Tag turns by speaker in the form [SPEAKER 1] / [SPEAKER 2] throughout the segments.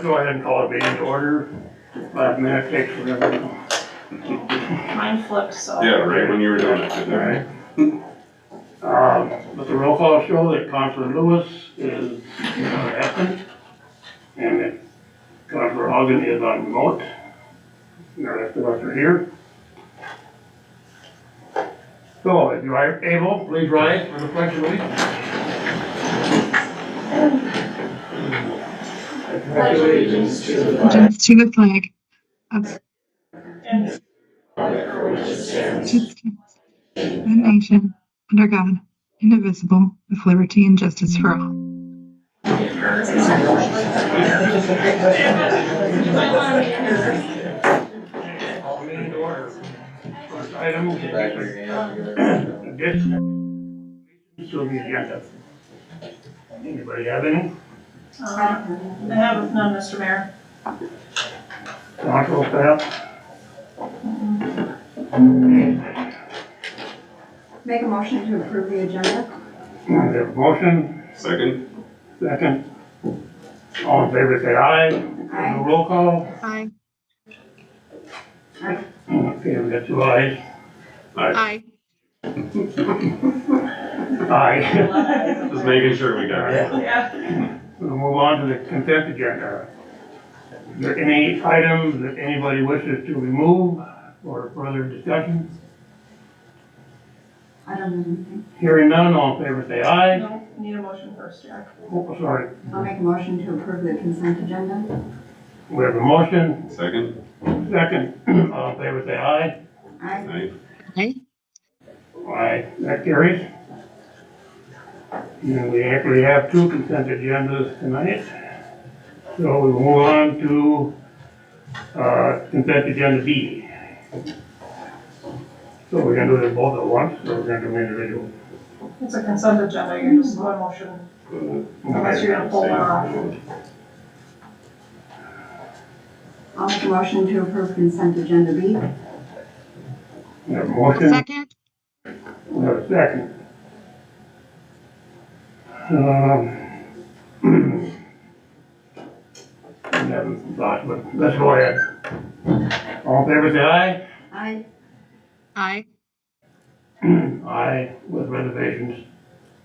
[SPEAKER 1] let's go ahead and call it meeting to order. 5 minutes takes forever.
[SPEAKER 2] Mine flipped, so.
[SPEAKER 3] Yeah, right when you were doing it.
[SPEAKER 1] Alright. Let the roll call show that Counselor Lewis is absent, and that Counselor Hogan is on remote. And the rest of us are here. So, if you are able, please rise for the pledge of allegiance.
[SPEAKER 2] Pledge allegiance to the flag.
[SPEAKER 4] Allegiance to the flag of
[SPEAKER 2] And
[SPEAKER 4] the United States, one nation, under God, indivisible, with liberty and justice for all.
[SPEAKER 1] All meeting to order. First item is addition to the agenda. Anybody have any?
[SPEAKER 2] I have none, Mr. Mayor.
[SPEAKER 1] Council staff?
[SPEAKER 5] Make a motion to approve the agenda.
[SPEAKER 1] We have a motion,
[SPEAKER 3] Second?
[SPEAKER 1] second. All in favor say aye.
[SPEAKER 5] Aye.
[SPEAKER 1] No roll call.
[SPEAKER 4] Aye.
[SPEAKER 1] Okay, we got 2 ayes.
[SPEAKER 4] Aye.
[SPEAKER 1] Aye.
[SPEAKER 3] Just making sure we got it.
[SPEAKER 2] Yeah.
[SPEAKER 1] We'll move on to the consent agenda. Is there any items that anybody wishes to remove or further discussion?
[SPEAKER 5] I don't have anything.
[SPEAKER 1] Hearing none, all in favor say aye.
[SPEAKER 2] No, need a motion first, Jack.
[SPEAKER 1] Oh, sorry.
[SPEAKER 5] I'll make a motion to approve the consent agenda.
[SPEAKER 1] We have a motion,
[SPEAKER 3] Second?
[SPEAKER 1] second. All in favor say aye.
[SPEAKER 5] Aye.
[SPEAKER 3] Aye.
[SPEAKER 1] Aye, that carries. And we actually have 2 consent agendas tonight. So we will move on to consent agenda B. So we're gonna do them both at once, or we're gonna do them individual?
[SPEAKER 2] It's a consent agenda, you can just do a motion, unless you're gonna pull one off.
[SPEAKER 5] I'll make a motion to approve consent agenda B.
[SPEAKER 1] We have a motion,
[SPEAKER 4] Second?
[SPEAKER 1] we have a second. I haven't thought, but let's go ahead. All in favor say aye.
[SPEAKER 5] Aye.
[SPEAKER 4] Aye.
[SPEAKER 1] Aye, with reservations.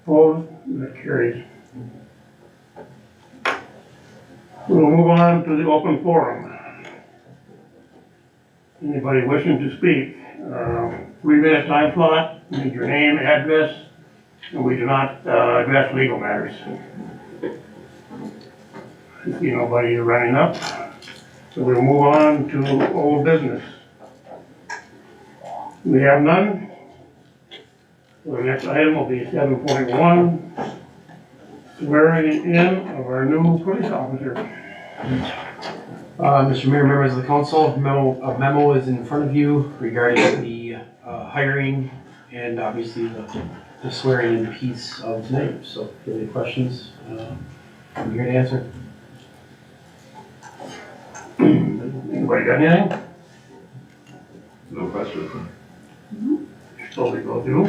[SPEAKER 1] Opposed, that carries. We'll move on to the open forum. Anybody wishing to speak, 3-minute time slot, need your name, address, and we do not address legal matters. I see nobody running up, so we'll move on to old business. We have none. So the next item will be 7.1, swearing in of our new police officer.
[SPEAKER 6] Mr. Mayor, members of the council, a memo is in front of you regarding the hiring and obviously the swearing in piece of tonight. So if you have any questions, I'm here to answer.
[SPEAKER 1] Anybody got anything?
[SPEAKER 3] No question.
[SPEAKER 1] Slowly go through.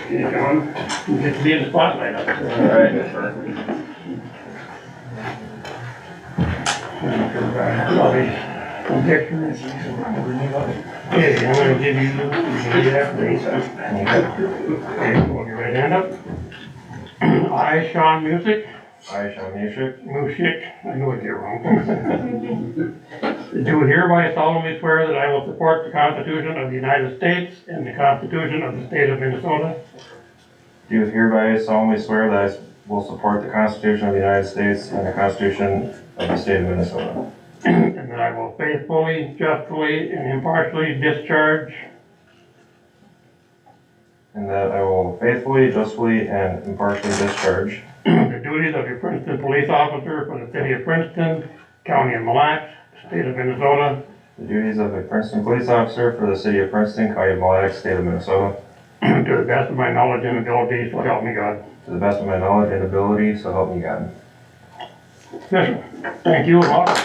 [SPEAKER 1] Okay, John, you get to be in the spotlight up there. Probably some pictures. Okay, I'm gonna give you that, please. Okay, hold your right hand up. I, Sean Music.
[SPEAKER 7] I, Sean
[SPEAKER 1] Music, I know it here wrong. Do hereby solemnly swear that I will support the Constitution of the United States and the Constitution of the State of Minnesota,
[SPEAKER 7] do hereby solemnly swear that I will support the Constitution of the United States and the Constitution of the State of Minnesota,
[SPEAKER 1] and that I will faithfully, justly, and impartially discharge
[SPEAKER 7] and that I will faithfully, justly, and impartially discharge
[SPEAKER 1] the duties of a Princeton police officer for the city of Princeton, county of Mille Lacs, state of Minnesota,
[SPEAKER 7] the duties of a Princeton police officer for the city of Princeton, county of Mille Lacs, state of Minnesota,
[SPEAKER 1] to the best of my knowledge and ability, so help me God.
[SPEAKER 7] to the best of my knowledge and ability, so help me God.
[SPEAKER 1] Yes, sir. Thank you, and welcome.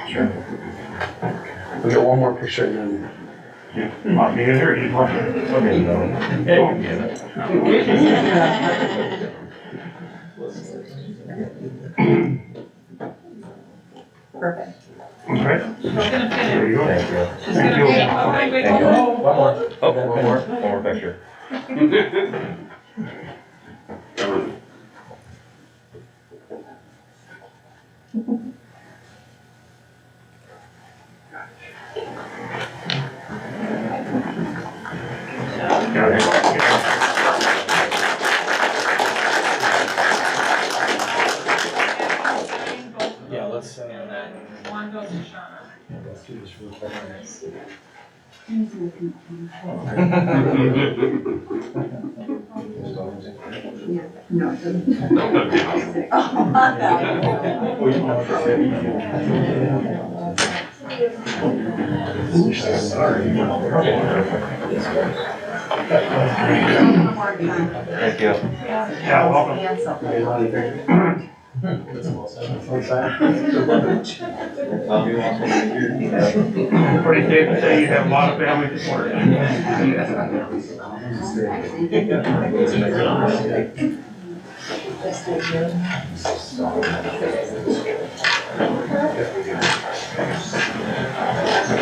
[SPEAKER 6] Sure. We'll get one more picture and then.
[SPEAKER 1] Want me in here, you want?
[SPEAKER 7] Okay, no.
[SPEAKER 5] Perfect.
[SPEAKER 1] Okay,
[SPEAKER 2] We're gonna
[SPEAKER 1] there
[SPEAKER 2] finish.
[SPEAKER 1] you go.
[SPEAKER 7] Thank you.
[SPEAKER 2] She's gonna
[SPEAKER 1] Thank you.
[SPEAKER 2] wait, oh, wait, wait,
[SPEAKER 7] Thank you.
[SPEAKER 2] oh,
[SPEAKER 7] One more. Oh, one more picture.
[SPEAKER 1] Got it.
[SPEAKER 6] Yeah, let's,
[SPEAKER 2] And then one goes to Shauna.
[SPEAKER 6] let's do this real quick.
[SPEAKER 5] No, it doesn't.
[SPEAKER 3] No, that'd be awesome.
[SPEAKER 7] Thank you.
[SPEAKER 1] Yeah, welcome. Pretty safe to say you have a lot of family support.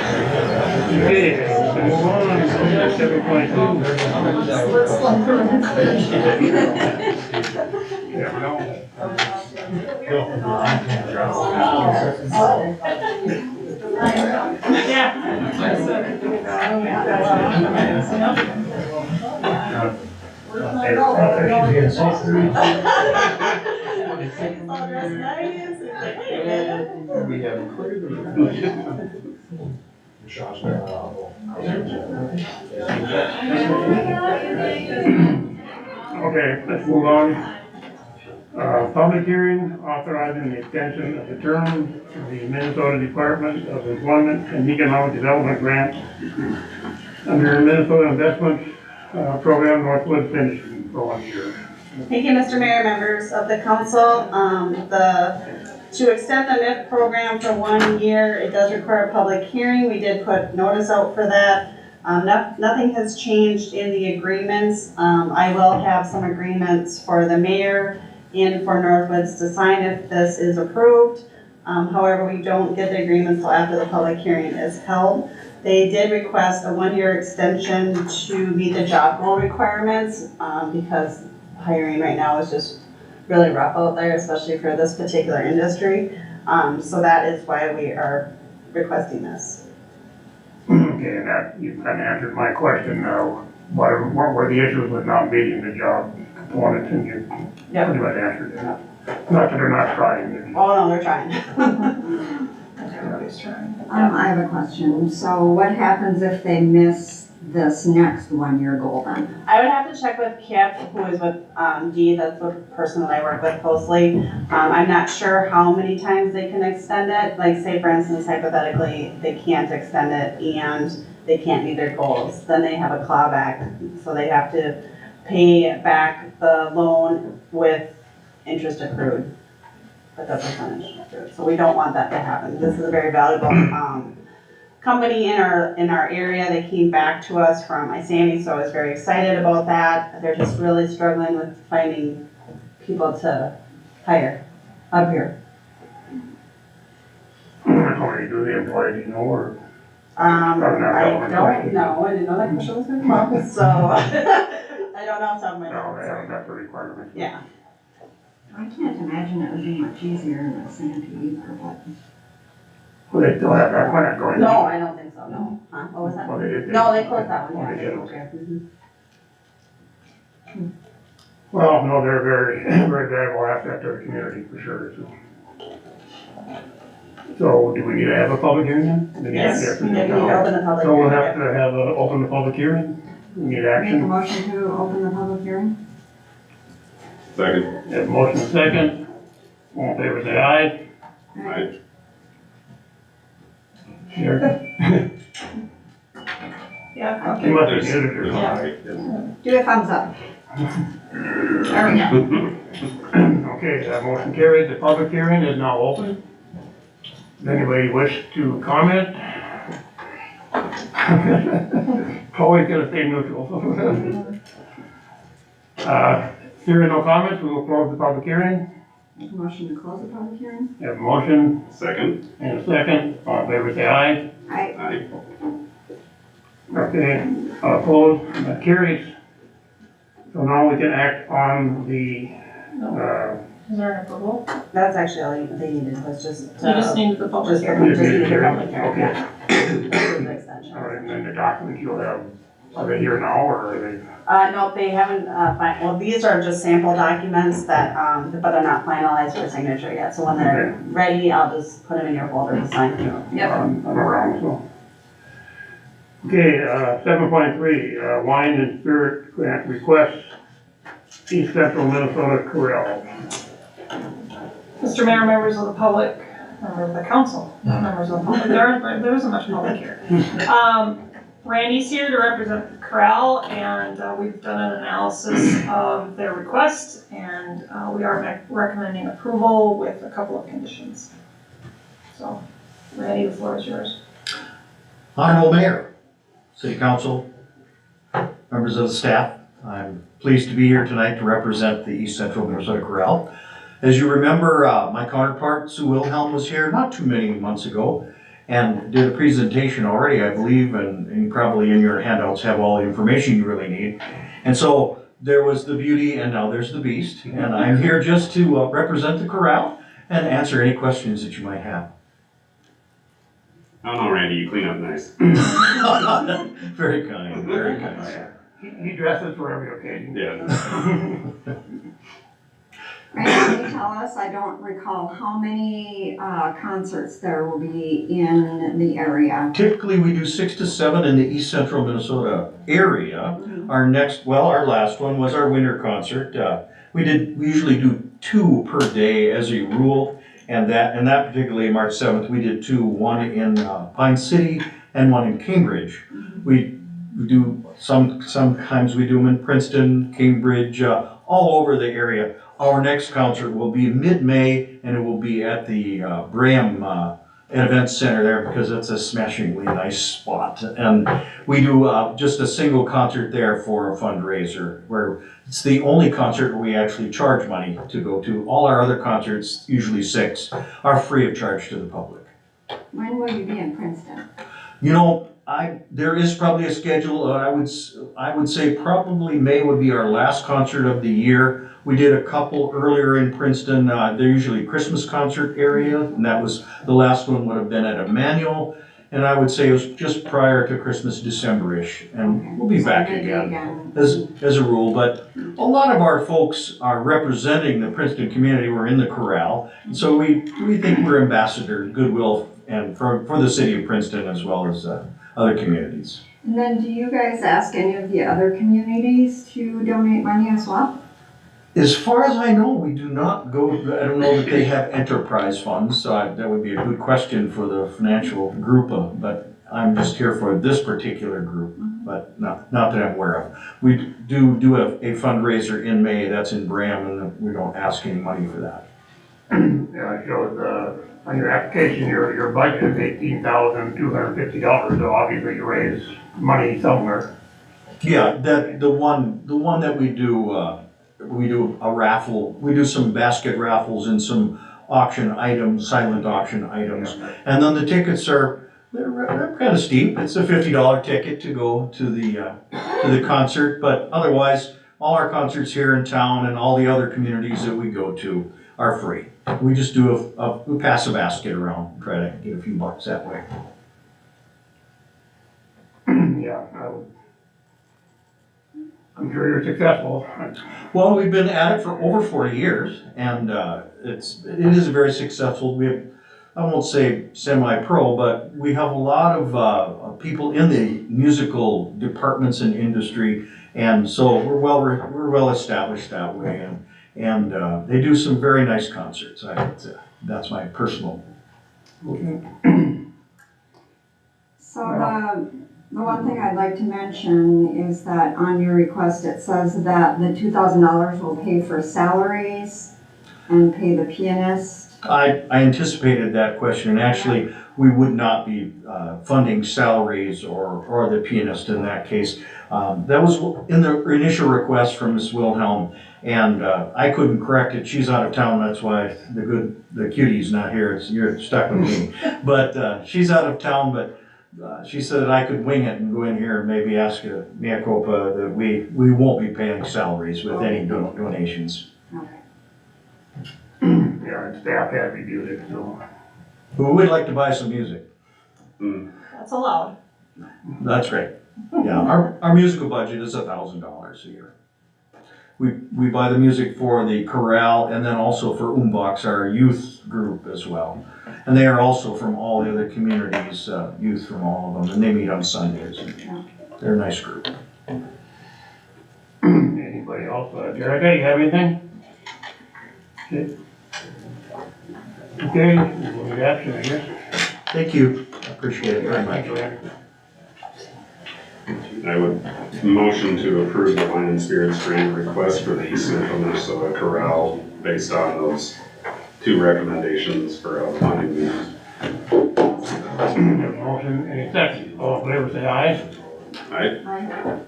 [SPEAKER 1] Okay, move on, to 7.2. There we go.
[SPEAKER 6] We have cleared the.
[SPEAKER 1] Okay, let's move on. Public hearing authorizing the extension of the term of the Minnesota Department of Employment and Economic Development grant under Minnesota Investment Program Northwood Finishing for 1 year.
[SPEAKER 8] Thank you, Mr. Mayor, members of the council. To extend the MIF program for 1 year, it does require a public hearing. We did put notice out for that. Nothing has changed in the agreements. I will have some agreements for the mayor and for Northwoods to sign if this is approved. However, we don't get the agreement until after the public hearing is held. They did request a 1-year extension to meet the job role requirements because hiring right now is just really rough out there, especially for this particular industry. So that is why we are requesting this.
[SPEAKER 1] Okay, and that, you've kind of answered my question now. What were the issues with not meeting the job component, and you
[SPEAKER 8] Yep.
[SPEAKER 1] pretty much answered it. Not that they're not trying.
[SPEAKER 8] Oh, no, they're trying.
[SPEAKER 2] Everybody's trying.
[SPEAKER 5] I have a question. So what happens if they miss this next 1-year goal then?
[SPEAKER 8] I would have to check with Kip, who is with Dee, that's the person that I work with closely. I'm not sure how many times they can extend it. Like say for instance, hypothetically, they can't extend it and they can't meet their goals. Then they have a clawback, so they have to pay back the loan with interest accrued, with a percentage accrued. So we don't want that to happen. This is a very valuable company in our area. They came back to us from Isani, so I was very excited about that. They're just really struggling with finding people to hire up here.
[SPEAKER 1] How many do they employ, do you know, or?
[SPEAKER 8] I don't know. I didn't know that question was gonna come up, so I don't know off the top of my
[SPEAKER 1] No, they haven't
[SPEAKER 8] head.
[SPEAKER 1] got the requirements.
[SPEAKER 8] Yeah.
[SPEAKER 5] I can't imagine it would be much easier in the Santee either, but.
[SPEAKER 1] Well, they still have that plant going.
[SPEAKER 8] No, I don't think so, no. Huh? What was that?
[SPEAKER 1] Well, they did.
[SPEAKER 8] No, they closed that one,
[SPEAKER 1] Oh,
[SPEAKER 8] yeah.
[SPEAKER 1] they did.
[SPEAKER 8] Okay. Mhm.
[SPEAKER 1] Well, no, they're very, very valuable asset to the community for sure, so. So do we need to have a public hearing then? Do we need to-
[SPEAKER 8] Yes, we need to open the public.
[SPEAKER 1] So we'll
[SPEAKER 8] hearing.
[SPEAKER 1] have to have open the public hearing, we need
[SPEAKER 5] Make a
[SPEAKER 1] action,
[SPEAKER 5] motion to open the public hearing?
[SPEAKER 3] Second.
[SPEAKER 1] have motion second, all in favor say aye.
[SPEAKER 3] Aye.
[SPEAKER 1] Sure.
[SPEAKER 2] Yeah,
[SPEAKER 1] You must be
[SPEAKER 3] There's
[SPEAKER 1] muted or
[SPEAKER 3] aye,
[SPEAKER 5] Do a thumbs up. There we go.
[SPEAKER 1] Okay, that motion carried, the public hearing is now open. Does anybody wish to comment? Always gotta stay neutral. Hearing no comments, we will close the public hearing.
[SPEAKER 5] Make a motion to close the public hearing?
[SPEAKER 1] Have a motion
[SPEAKER 3] Second.
[SPEAKER 1] and a second. All in favor, say aye.
[SPEAKER 5] Aye.
[SPEAKER 3] Aye.
[SPEAKER 1] Okay, opposed, that carries. So now we can act on the,
[SPEAKER 2] Is there an approval?
[SPEAKER 8] That's actually all they needed, was just,
[SPEAKER 2] You just needed the public
[SPEAKER 8] just
[SPEAKER 2] hearing.
[SPEAKER 8] needed a public hearing,
[SPEAKER 1] Okay.
[SPEAKER 8] yeah. The extension.
[SPEAKER 1] All right, and then the documents you'll have, are they here now or are they?
[SPEAKER 8] No, they haven't, well, these are just sample documents that, but they're not finalized for signature yet, so when they're ready, I'll just put them in your folder to sign. Yep.
[SPEAKER 1] I'm around, so. Okay, 7.3, wine and spirit grant request, East Central Minnesota Corral.
[SPEAKER 2] Mr. Mayor, members of the public, members of the council, not members of the public, there isn't much public here. Randy's here to represent the corral, and we've done an analysis of their request, and we are recommending approval with a couple of conditions. So, Randy, the floor is yours.
[SPEAKER 9] Honorable Mayor, City Council, members of the staff, I'm pleased to be here tonight to represent the East Central Minnesota Corral. As you remember, my counterpart, Sue Wilhelm, was here not too many months ago and did a presentation already, I believe, and probably in your handouts have all the information you really need. And so there was the beauty and now there's the beast, and I'm here just to represent the corral and answer any questions that you might have.
[SPEAKER 3] I don't know, Randy, you clean up nice.
[SPEAKER 9] Very kind, very kind.
[SPEAKER 1] He dresses for every occasion.
[SPEAKER 3] Yeah.
[SPEAKER 5] Randy, can you tell us, I don't recall, how many concerts there will be in the area?
[SPEAKER 9] Typically, we do 6 to 7 in the East Central Minnesota area. Our last one was our winter concert. We usually do 2 per day as a rule, and that particularly March 7th, we did 2, one in Pine City and one in Cambridge. We do sometimes we do them in Princeton, Cambridge, all over the area. Our next concert will be mid-May, and it will be at the Braham Event Center there because it's a smashingly nice spot. And we do just a single concert there for a fundraiser, where it's the only concert where we actually charge money to go to. All our other concerts, usually 6, are free of charge to the public.
[SPEAKER 5] When will you be in Princeton?
[SPEAKER 9] You know, there is probably a schedule. I would say probably May would be our last concert of the year. We did a couple earlier in Princeton. They're usually Christmas concert area, and that was the last one would have been at Emmanuel. And I would say it was just prior to Christmas, December-ish, and we'll be back again as a rule. But a lot of our folks are representing the Princeton community. We're in the corral, and so we think we're ambassadors, goodwill, and for the city of Princeton as well as other communities.
[SPEAKER 5] And then do you guys ask any of the other communities to donate money as well?
[SPEAKER 9] As far as I know, we do not go, I don't know that they have enterprise funds, so that would be a good question for the financial group, but I'm just here for this particular group, but not that I'm aware of. We do a fundraiser in May, that's in Braham, and we don't ask any money for that.
[SPEAKER 1] Yeah, it shows, on your application, your budget is $18,250, so obviously you raise money somewhere.
[SPEAKER 9] Yeah, the one that we do a raffle, we do some basket raffles and some auction items, silent auction items. And then the tickets they're kind of steep. It's a $50 ticket to go to the concert, but otherwise, all our concerts here in town and all the other communities that we go to are free. We just do we pass a basket around, try to get a few bucks that way.
[SPEAKER 1] Yeah, I'm sure you're successful.
[SPEAKER 9] Well, we've been at it for over 40 years, and it is very successful. We have, I won't say semi-pro, but we have a lot of people in the musical departments and industry, and so we're well established that way, and they do some very nice concerts. That's my personal.
[SPEAKER 5] So the one thing I'd like to mention is that on your request, it says that the $2,000 will pay for salaries and pay the pianist
[SPEAKER 9] I anticipated that question, and actually, we would not be funding salaries or the pianist in that case. That was in the initial request from Ms. Wilhelm, and I couldn't correct it. She's out of town, that's why the cutie's not here. You're stuck with me. But she's out of town, but she said that I could wing it and go in here and maybe ask a mea culpa that we won't be paying salaries with any donations.
[SPEAKER 1] Yeah, and staff had reviewed it, so.
[SPEAKER 9] But we would like to buy some music.
[SPEAKER 2] That's allowed.
[SPEAKER 9] That's right. Yeah, our musical budget is $1,000 a year. We buy the music for the chorale and then also for Umbox, our youth group as well. And they are also from all the other communities, youth from all of them, and they meet on Sundays. They're a nice group.
[SPEAKER 1] Anybody else? Jerica, you have anything? Okay. Okay, we'll get action, I guess.
[SPEAKER 9] Thank you. I appreciate it very much.
[SPEAKER 3] I would motion to approve the Wine and Spirits grant request for the East Central Minnesota Chorale based on those 2 recommendations for funding these.
[SPEAKER 1] Motion, any second? All in favor, say aye.
[SPEAKER 3] Aye.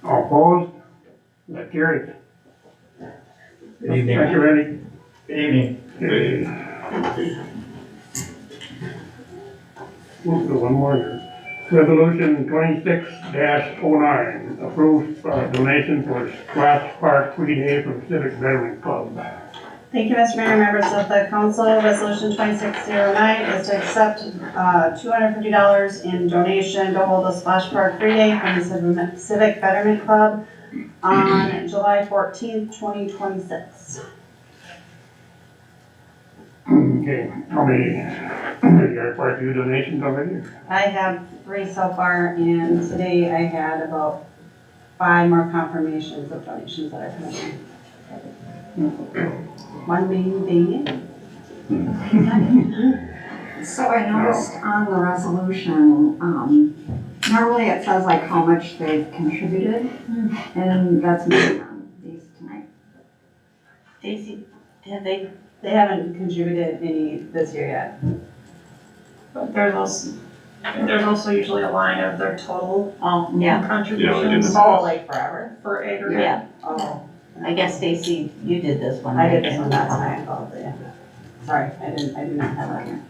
[SPEAKER 1] All opposed? That carries.
[SPEAKER 6] Good evening.
[SPEAKER 1] Thank you, Randy.
[SPEAKER 6] Good evening.
[SPEAKER 1] Okay. Move to one more here. Resolution 26-09, approves donation for Splash Park Free Day from Civic Veterans Club.
[SPEAKER 8] Thank you, Mr. Mayor, members of the council. Resolution 2609 is to accept $250 in donation to hold a splash park free day from the Civic Betterment Club on July 14th, 2026.
[SPEAKER 1] Okay, how many, you got quite a few donations already?
[SPEAKER 8] I have 3 so far, and today I had about 5 more confirmations of donations that are coming in. One main thing.
[SPEAKER 5] So I noticed on the resolution, normally it says like how much they've contributed, and that's missing on these tonight.
[SPEAKER 8] Stacy, they haven't contributed any this year yet.
[SPEAKER 2] But there's also usually a line of their total contributions
[SPEAKER 3] Yeah,
[SPEAKER 8] like forever?
[SPEAKER 2] for aggregate.
[SPEAKER 8] Yeah. Oh,
[SPEAKER 10] I guess Stacy, you did this one.
[SPEAKER 8] I did this one last night, probably, yeah. Sorry, I do not have that here.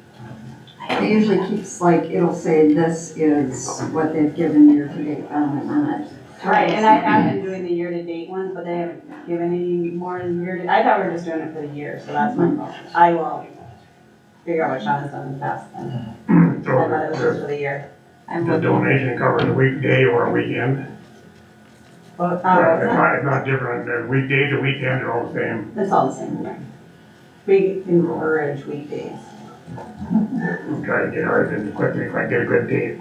[SPEAKER 5] It usually keeps like, it'll say this is what they've given year to date, and then it.
[SPEAKER 8] Right, and I have been doing the year-to-date ones, but they haven't given any more year-to, I thought we were just doing it for the year, so that's my fault. I will figure out what Sean has done in the past then. I thought it was just for the year.
[SPEAKER 1] The donation covers a weekday or a weekend.
[SPEAKER 8] Well,
[SPEAKER 1] It's not different, the weekdays or weekends are all the same.
[SPEAKER 8] it's all the same, right? We encourage weekdays.
[SPEAKER 1] I'm trying to get ours in quickly if I get a good date.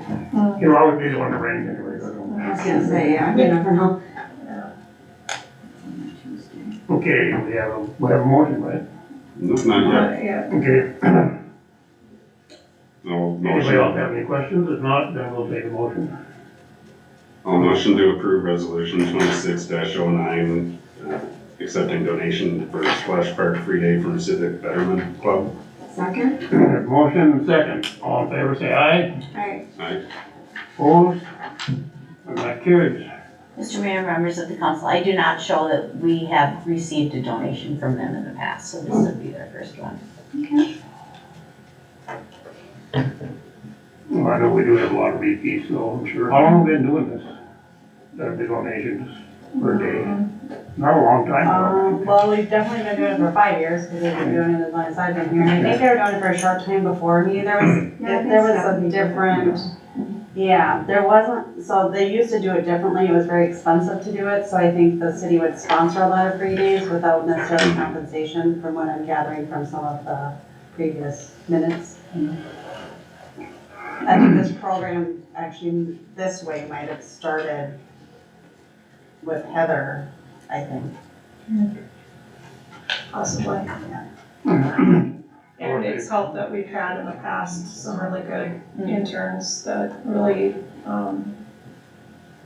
[SPEAKER 1] You'll always be the one to rain anyway, so.
[SPEAKER 5] I was gonna say, yeah, you never know.
[SPEAKER 1] Okay, we have a motion, right?
[SPEAKER 3] Not yet.
[SPEAKER 2] Yeah.
[SPEAKER 1] Okay.
[SPEAKER 3] No
[SPEAKER 1] Anybody else
[SPEAKER 3] motion.
[SPEAKER 1] have any questions? If not, then we'll take a motion.
[SPEAKER 3] I'll motion to approve resolution 26-09, accepting donation for Splash Park Free Day from Civic Betterment Club.
[SPEAKER 5] Second?
[SPEAKER 1] Motion second. All in favor, say aye.
[SPEAKER 5] Alright.
[SPEAKER 3] Aye.
[SPEAKER 1] Opposed? And that carries.
[SPEAKER 10] Mr. Mayor, members of the council, I do not show that we have received a donation from them in the past, so this would be their first one.
[SPEAKER 5] Okay.
[SPEAKER 1] Well, I know we do have a lot of repeats, so I'm sure. How long have we been doing this? The donations per day? Not a long time.
[SPEAKER 8] Well, we've definitely been doing it for 5 years, because they've been doing it as long as I've been here. And I think they were doing it for a short time before me. There was a different, there wasn't, so they used to do it differently. It was very expensive to do it, so I think the city would sponsor a lot of free days without necessarily compensation, from what I'm gathering from some of the previous minutes. I think this program, actually, this way might have started with Heather, I think.
[SPEAKER 2] Possibly. And it's helped that we've had in the past some really good interns that really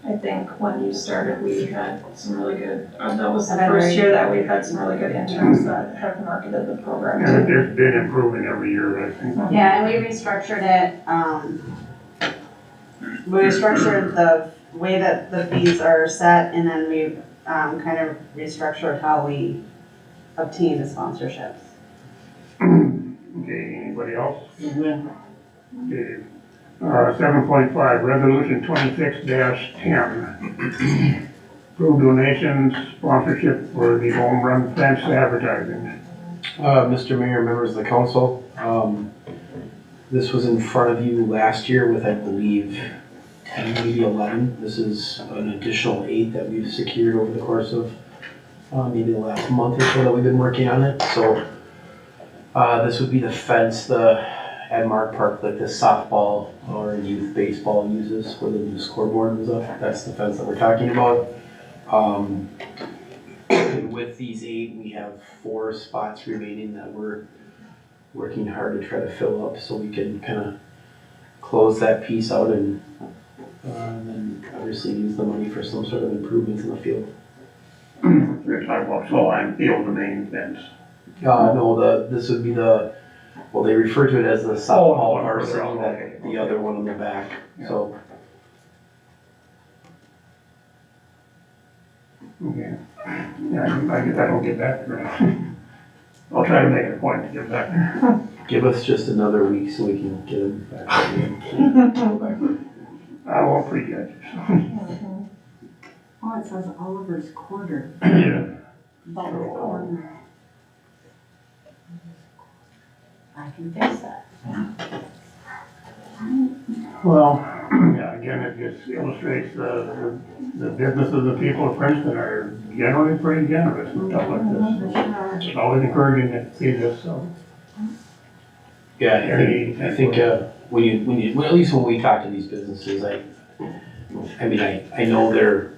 [SPEAKER 2] I think when you started, we had some really good, that was the first year that we've had some really good interns that have marketed the program
[SPEAKER 1] And
[SPEAKER 2] too.
[SPEAKER 1] it's been improving every year, I think.
[SPEAKER 8] Yeah, and we restructured it, we restructured the way that the fees are set, and then we, kind of restructured how we obtain the sponsorships.
[SPEAKER 1] Okay, anybody else? Okay. 7.5, resolution 26-10. Approve donations, sponsorship for the home run fence advertising.
[SPEAKER 6] Mr. Mayor, members of the council, this was in front of you last year with, I believe, 10, maybe 11. This is an additional 8 that we've secured over the course of maybe the last month or so that we've been working on it. So this would be the fence at Mark Park that the softball or youth baseball uses where the new scoreboard was up. That's the fence that we're talking about. And with these 8, we have 4 spots remaining that we're working hard to try to fill up so we can kind of close that piece out and then obviously use the money for some sort of improvements in the field.
[SPEAKER 1] We're talking about Solheim Field, the main fence.
[SPEAKER 6] No, this would be well, they refer to it as the softball
[SPEAKER 1] Oh,
[SPEAKER 6] varsity,
[SPEAKER 1] okay.
[SPEAKER 6] the other one on the back, so.
[SPEAKER 1] Okay. Yeah, I guess I don't get back to that. I'll try to make it a point to get back there.
[SPEAKER 6] Give us just another week so we can get them back.
[SPEAKER 1] I won't prejudge you.
[SPEAKER 5] Oh, it says Oliver's Quarter.
[SPEAKER 1] Yeah.
[SPEAKER 5] Bottom corner.
[SPEAKER 10] I can fix that.
[SPEAKER 1] Well, yeah, again, it just illustrates the businesses of people of Princeton are generally pretty generous and stuff like this. It's always encouraging to see this, so.
[SPEAKER 6] Yeah, I think when you well, at least when we talk to these businesses, I mean, I know they're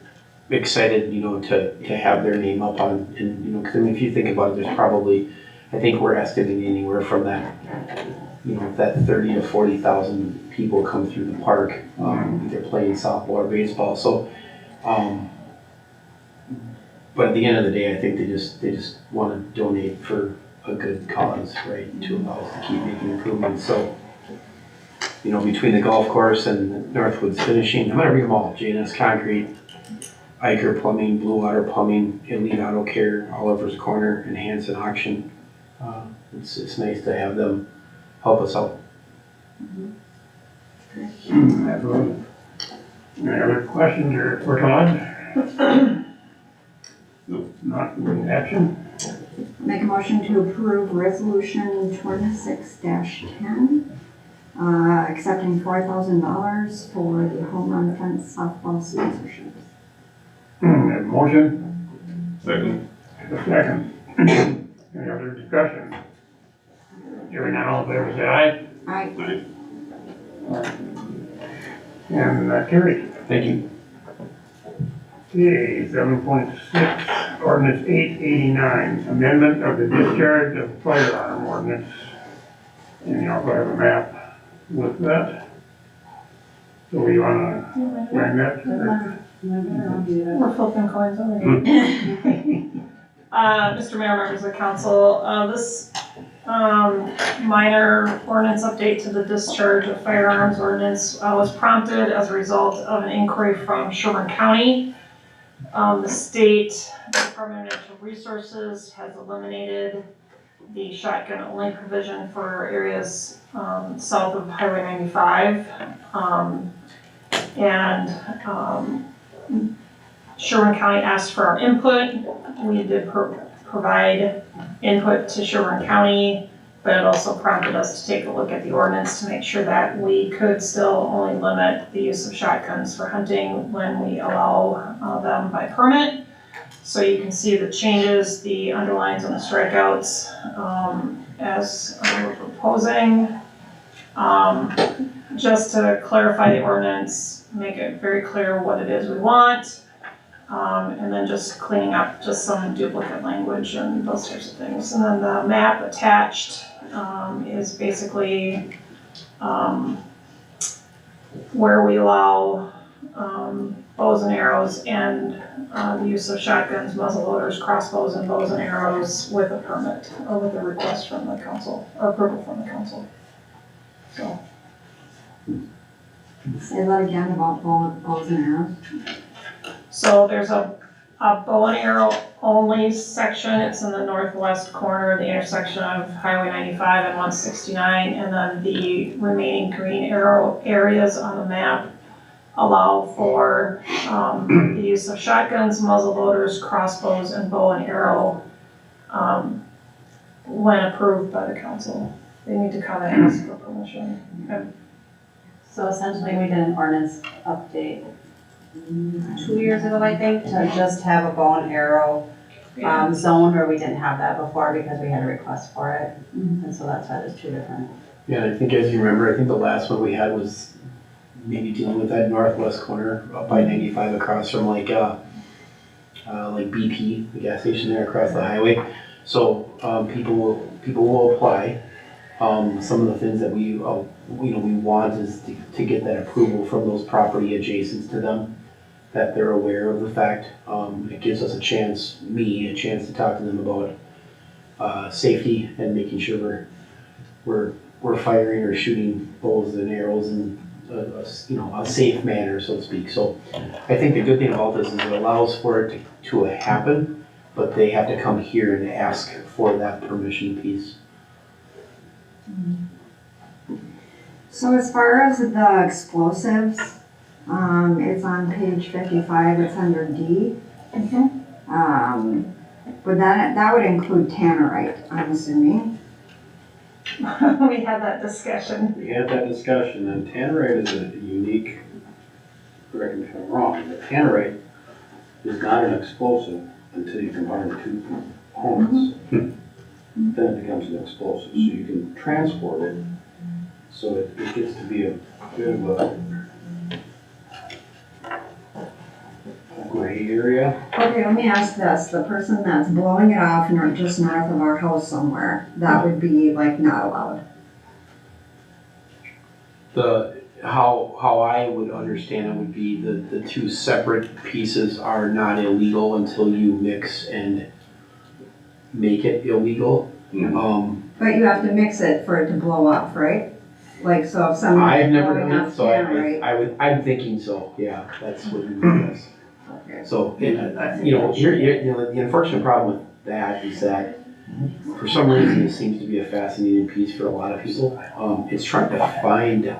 [SPEAKER 6] excited, to have their name up on, and, because I mean, if you think about it, there's probably, I think we're estimating anywhere from that, that 30 to 40,000 people come through the park, either playing softball or baseball, so, but at the end of the day, I think they just want to donate for a good cause, right, to allow us to keep making improvements, so, between the golf course and Northwoods Finishing, I'm gonna read them all, J&S Concrete, Iker Plumbing, Blue Water Plumbing, Elite Auto Care, Oliver's Corner, and Hanson Auction. It's nice to have them help us out.
[SPEAKER 1] Absolutely. Any other questions for Todd? Not in action?
[SPEAKER 5] Make a motion to approve resolution 26-10, accepting $4,000 for the home run fence softball sponsorships.
[SPEAKER 1] Have a motion?
[SPEAKER 3] Second.
[SPEAKER 1] A second. Any other discussion? Hearing none, all in favor, say aye.
[SPEAKER 5] Aye.
[SPEAKER 1] And carried.
[SPEAKER 6] Thank you.
[SPEAKER 1] Okay, 7.6, ordinance 889, amendment of the discharge of firearm ordinance. And you also have a map with that. So you wanna bring that?
[SPEAKER 2] We're flipping coins over here. Mr. Mayor, members of the council, this minor ordinance update to the discharge of firearms ordinance was prompted as a result of an inquiry from Sherburne County. The state Department of Natural Resources has eliminated the shotgun only provision for areas south of Highway 95. Sherburne County asked for our input. We did provide input to Sherburne County, but it also prompted us to take a look at the ordinance to make sure that we could still only limit the use of shotguns for hunting when we allow them by permit. So you can see the changes, the underlines and the strikeouts as we're proposing. Just to clarify the ordinance, make it very clear what it is we want. And then just cleaning up just some duplicate language and those types of things. And then the map attached is basically where we allow bows and arrows, and the use of shotguns, muzzle loaders, crossbows, and bows and arrows with a permit, or with a request from the council, or approval from the council. So,
[SPEAKER 5] Say that again about bows and arrows.
[SPEAKER 2] so there's a bow and arrow only section. It's in the northwest corner of the intersection of Highway 95 and 169, and then the remaining green arrow areas on the map allow for the use of shotguns, muzzle loaders, crossbows, and bow and arrow when approved by the council. They need to come and ask for permission.
[SPEAKER 8] So essentially, we did an ordinance update 2 years ago, I think, to just have a bow and arrow zone where we didn't have that before because we had a request for it. And so that's why there's two different.
[SPEAKER 6] Yeah, I think as you remember, I think the last one we had was maybe dealing with that northwest corner up by 95 across from like BP, the gas station there across the highway. So people will apply. Some of the things that we want is to get that approval from those property adjacent to them, that they're aware of the fact. It gives us a chance to talk to them about safety and making sure we're firing or shooting bows and arrows in a safe manner, so to speak. So I think the good thing about this is it allows for it to happen, but they have to come here and ask for that permission piece.
[SPEAKER 5] So as far as the explosives, it's on page 55, it's under D. But that would include tannerite, I'm assuming.
[SPEAKER 2] We had that discussion.
[SPEAKER 6] We had that discussion, and tannerite is a unique, correct me if I'm wrong, but tannerite is not an explosive until you combine the two components. Then it becomes an explosive, so you can transport it, so it gets to be a bit of a gray area.
[SPEAKER 5] Okay, let me ask this, the person that's blowing it off just north of our house somewhere, that would be like not allowed?
[SPEAKER 6] How I would understand it would be the two separate pieces are not illegal until you mix and make it illegal.
[SPEAKER 5] But you have to mix it for it to blow up, right? Like, so if somebody's
[SPEAKER 6] I've never
[SPEAKER 5] blowing
[SPEAKER 6] done
[SPEAKER 5] off
[SPEAKER 6] it, so
[SPEAKER 5] tannerite.
[SPEAKER 6] I'm thinking so, yeah, that's what you do.
[SPEAKER 5] Okay.
[SPEAKER 6] So, the unfortunate problem with that is that for some reason, it seems to be a fascinating piece for a lot of people. It's trying to find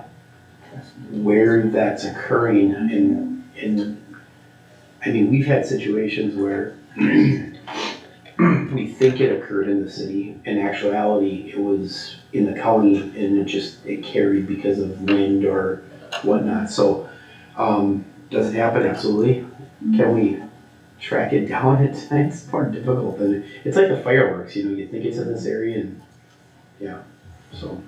[SPEAKER 6] where that's occurring, and I mean, we've had situations where we think it occurred in the city. In actuality, it was in the county, and it carried because of wind or whatnot. So, does it happen? Absolutely. Can we track it down? It's more difficult than it's like the fireworks. You think it's in this area, and yeah. So.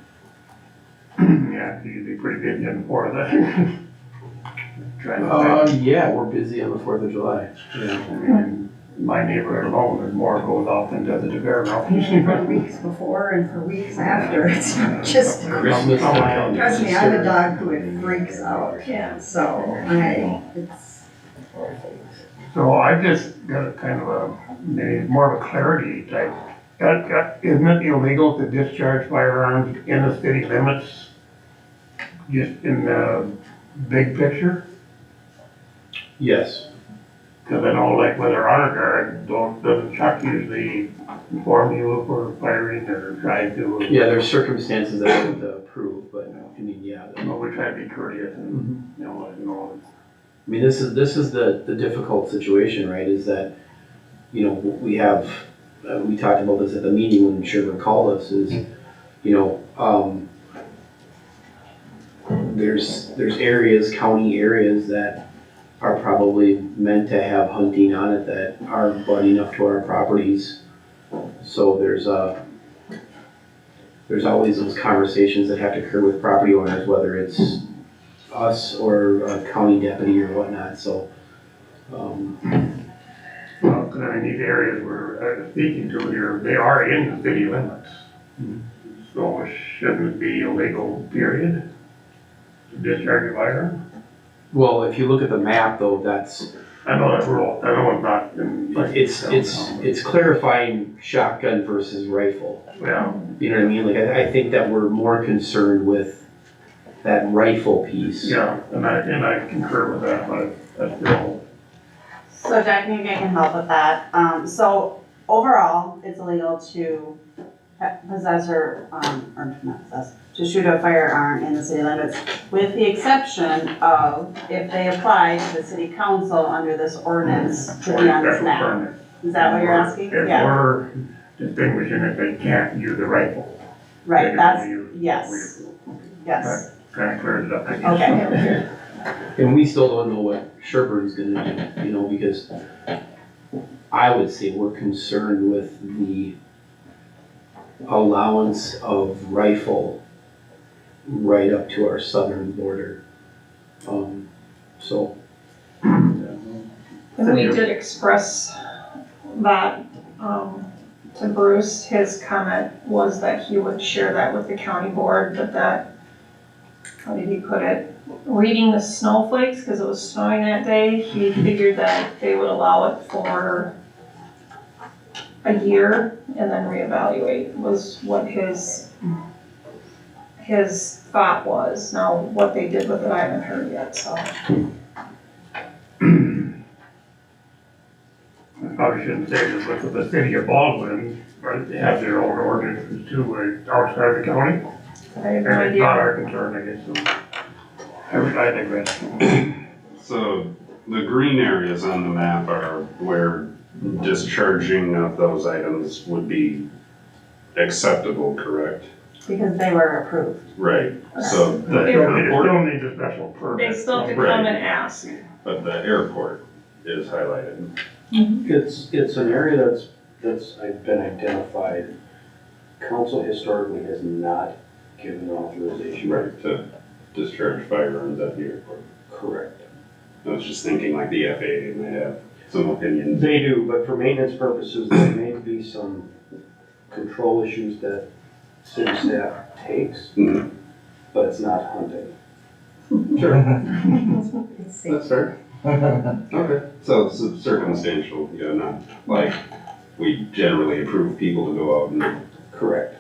[SPEAKER 1] Yeah, it's usually pretty busy on the 4th of that.
[SPEAKER 6] Yeah, we're busy on the 4th of July. Yeah.
[SPEAKER 1] I mean, in my neighborhood alone, there's more goes off than does the Fairmount.
[SPEAKER 5] For weeks before and for weeks after, it's just,
[SPEAKER 6] Christmas time.
[SPEAKER 5] trust me, I have a dog who it freaks out.
[SPEAKER 2] Yeah.
[SPEAKER 5] So,
[SPEAKER 1] So I just got a kind of maybe more of a clarity type. Isn't it illegal to discharge firearms in the city limits, just in the big picture?
[SPEAKER 6] Yes.
[SPEAKER 1] Because I know, like with our honor guard, doesn't Chuck usually inform you if we're firing or try to?
[SPEAKER 6] Yeah, there's circumstances that I have to approve, but I mean, yeah.
[SPEAKER 1] We try to be courteous and,
[SPEAKER 6] I mean, this is the difficult situation, right? Is that, we have, we talked about this at the meeting when Sherman called us, is, there's areas, county areas that are probably meant to have hunting on it that are butting up to our properties. So there's always those conversations that have to occur with property owners, whether it's us or a county deputy or whatnot, so.
[SPEAKER 1] Well, because I mean, these areas we're speaking to here, they are in the city limits. So shouldn't it be illegal, period, to discharge your firearm?
[SPEAKER 6] Well, if you look at the map though, that's,
[SPEAKER 1] I know that's rural, I know it's not in. like,
[SPEAKER 6] it's clarifying shotgun versus rifle.
[SPEAKER 1] Yeah,
[SPEAKER 6] You know what I mean? Like, I think that we're more concerned with that rifle piece.
[SPEAKER 1] yeah, and I concur with that, but that's still,
[SPEAKER 8] So Jack, maybe I can help with that. So overall, it's illegal to possess or not possess, to shoot a firearm in the city limits, with the exception of if they apply to the city council under this ordinance to be on this
[SPEAKER 1] special
[SPEAKER 8] map.
[SPEAKER 1] permit.
[SPEAKER 8] Is that what you're asking?
[SPEAKER 1] If
[SPEAKER 8] Yeah,
[SPEAKER 1] we're distinguishing if they can't use a rifle.
[SPEAKER 8] right, that's, yes, yes,
[SPEAKER 1] Kind of clears it up.
[SPEAKER 8] okay.
[SPEAKER 6] And we still don't know what Sherburne's gonna do, you know, because I would say we're concerned with the allowance of rifle right up to our southern border. So,
[SPEAKER 2] And we did express that, to Bruce. His comment was that he would share that with the county board, but that, how did he put it? Reading the snowflakes, because it was snowing that day, he figured that they would allow it for a year and then reevaluate, was what his thought was. Now, what they did with it, I haven't heard yet, so.
[SPEAKER 1] I probably shouldn't say this, but the city of Baldwin, right, they have their own ordinances too, outside the county.
[SPEAKER 2] I have
[SPEAKER 1] And
[SPEAKER 2] no
[SPEAKER 1] it's
[SPEAKER 2] idea.
[SPEAKER 1] not our concern, I guess, so. I digress.
[SPEAKER 3] So the green areas on the map are where discharging of those items would be acceptable, correct?
[SPEAKER 8] Because they were approved.
[SPEAKER 3] Right, so the
[SPEAKER 1] They still
[SPEAKER 3] airport,
[SPEAKER 1] need a special permit.
[SPEAKER 2] They still have to come and ask.
[SPEAKER 3] but the airport is highlighted.
[SPEAKER 11] It's an area that's been identified. Council historically has not given authorization.
[SPEAKER 3] Right, to discharge firearms at the airport.
[SPEAKER 11] Correct.
[SPEAKER 3] I was just thinking like the FAA may have some opinions.
[SPEAKER 11] They do, but for maintenance purposes, there may be some control issues that city staff takes,
[SPEAKER 3] Mhm.
[SPEAKER 11] but it's not hunting.
[SPEAKER 3] That's fair. Okay. So it's circumstantial, yeah, not like we generally approve people to go out and
[SPEAKER 11] Correct.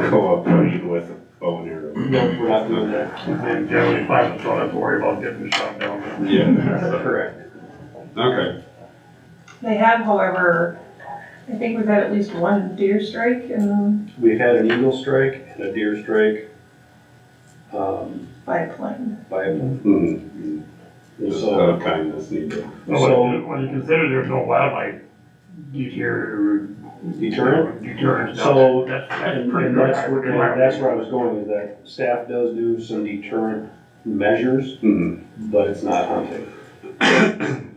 [SPEAKER 3] go up with a bow and arrow.
[SPEAKER 11] No, we're not doing that.
[SPEAKER 1] And generally, pilots don't have to worry about getting shot down.
[SPEAKER 3] Yeah.
[SPEAKER 11] Correct.
[SPEAKER 3] Okay.
[SPEAKER 2] They have, however, I think we've had at least one deer strike in,
[SPEAKER 11] We've had an eagle strike and a deer strike,
[SPEAKER 2] by a plane.
[SPEAKER 11] by a,
[SPEAKER 3] Mm-hmm. Just
[SPEAKER 11] So-
[SPEAKER 3] out of kindness needed.
[SPEAKER 1] When you consider there's no wildlife deterrent. Deterrent.
[SPEAKER 11] So,
[SPEAKER 1] That's pretty
[SPEAKER 11] and
[SPEAKER 1] good.
[SPEAKER 11] that's where I was going, is that staff does do some deterrent measures,
[SPEAKER 3] Mm-hmm.
[SPEAKER 11] but it's not hunting.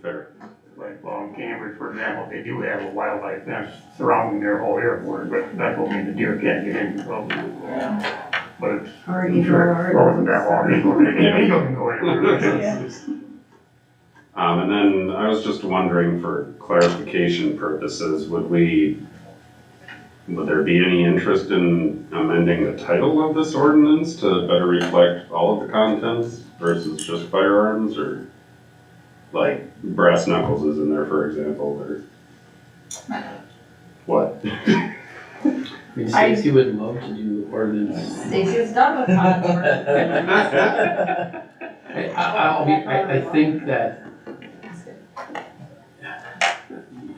[SPEAKER 3] Fair.
[SPEAKER 1] Like, well, in Cambridge, for example, they do have a wildlife fence surrounding their whole airport, but that don't mean the deer can't get in, so. But it's.
[SPEAKER 5] Or
[SPEAKER 1] I'm
[SPEAKER 5] eagle
[SPEAKER 1] sure
[SPEAKER 5] or.
[SPEAKER 1] it wasn't that long, eagle can go anywhere.
[SPEAKER 2] Yeah.
[SPEAKER 3] And then I was just wondering, for clarification purposes, would there be any interest in amending the title of this ordinance to better reflect all of the contents versus just firearms, or like brass knuckles is in there, for example, or what?
[SPEAKER 6] I mean, Stacy would love to do ordinance.
[SPEAKER 8] Stacy's done with Congress.
[SPEAKER 6] I think that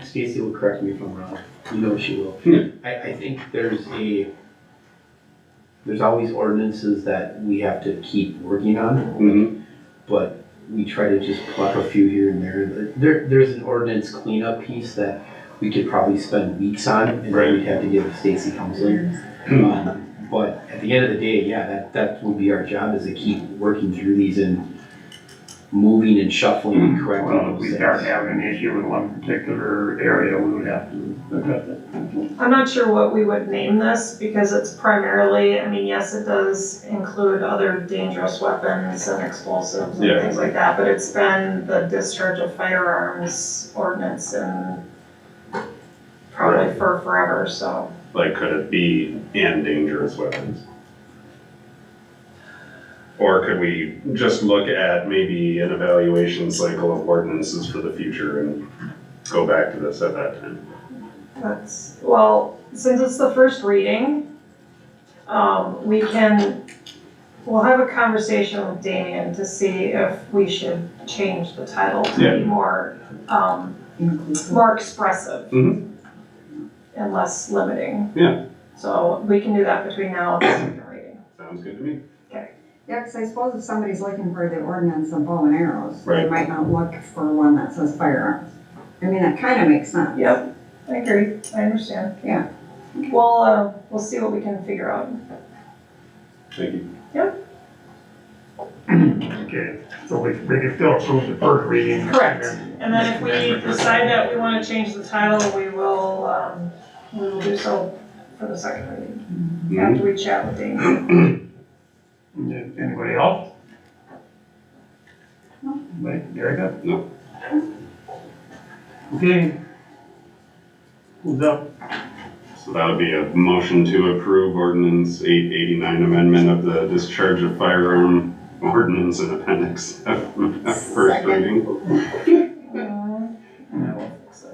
[SPEAKER 6] Stacy will correct me if I'm wrong. You know she will. I think there's always ordinances that we have to keep working on,
[SPEAKER 3] Mm-hmm.
[SPEAKER 6] but we try to just pluck a few here and there. There's an ordinance cleanup piece that we could probably spend weeks on, and then we'd have to give Stacy counseling. But at the end of the day, yeah, that would be our job, is to keep working through these and moving and shuffling and correcting
[SPEAKER 1] Well, if
[SPEAKER 6] those
[SPEAKER 1] we
[SPEAKER 6] things.
[SPEAKER 1] start having an issue in one particular area, we would have to address it.
[SPEAKER 2] I'm not sure what we would name this, because it's primarily, I mean, yes, it does include other dangerous weapons and explosives and
[SPEAKER 3] Yeah.
[SPEAKER 2] things like that, but it's been the discharge of firearms ordinance and probably for forever, so.
[SPEAKER 3] Like, could it be and dangerous weapons? Or could we just look at maybe an evaluation cycle of ordinances for the future and go back to this at that time?
[SPEAKER 2] That's, well, since it's the first reading, we'll have a conversation with Damien to see if we should change the title to be more, more expressive.
[SPEAKER 3] Mhm.
[SPEAKER 2] And less limiting.
[SPEAKER 3] Yeah.
[SPEAKER 2] So we can do that between now and the second reading.
[SPEAKER 3] Sounds good to me.
[SPEAKER 5] Yeah, because I suppose if somebody's looking for the ordinance of bow and arrows, they
[SPEAKER 3] Right.
[SPEAKER 5] might not look for one that says firearms. I mean, that kind of makes sense.
[SPEAKER 2] Yep, I agree, I understand.
[SPEAKER 5] Yeah.
[SPEAKER 2] We'll see what we can figure out.
[SPEAKER 3] Thank you.
[SPEAKER 1] Okay, so we can still approve the first reading.
[SPEAKER 2] Correct. And then if we decide that we want to change the title, we will do so for the second reading, after we chat with Damien.
[SPEAKER 1] Anybody else? No. Wait, Erica?
[SPEAKER 3] No.
[SPEAKER 1] Okay. Who's up?
[SPEAKER 3] So that would be a motion to approve ordinance 889 amendment of the discharge of firearm ordinance and appendix first reading.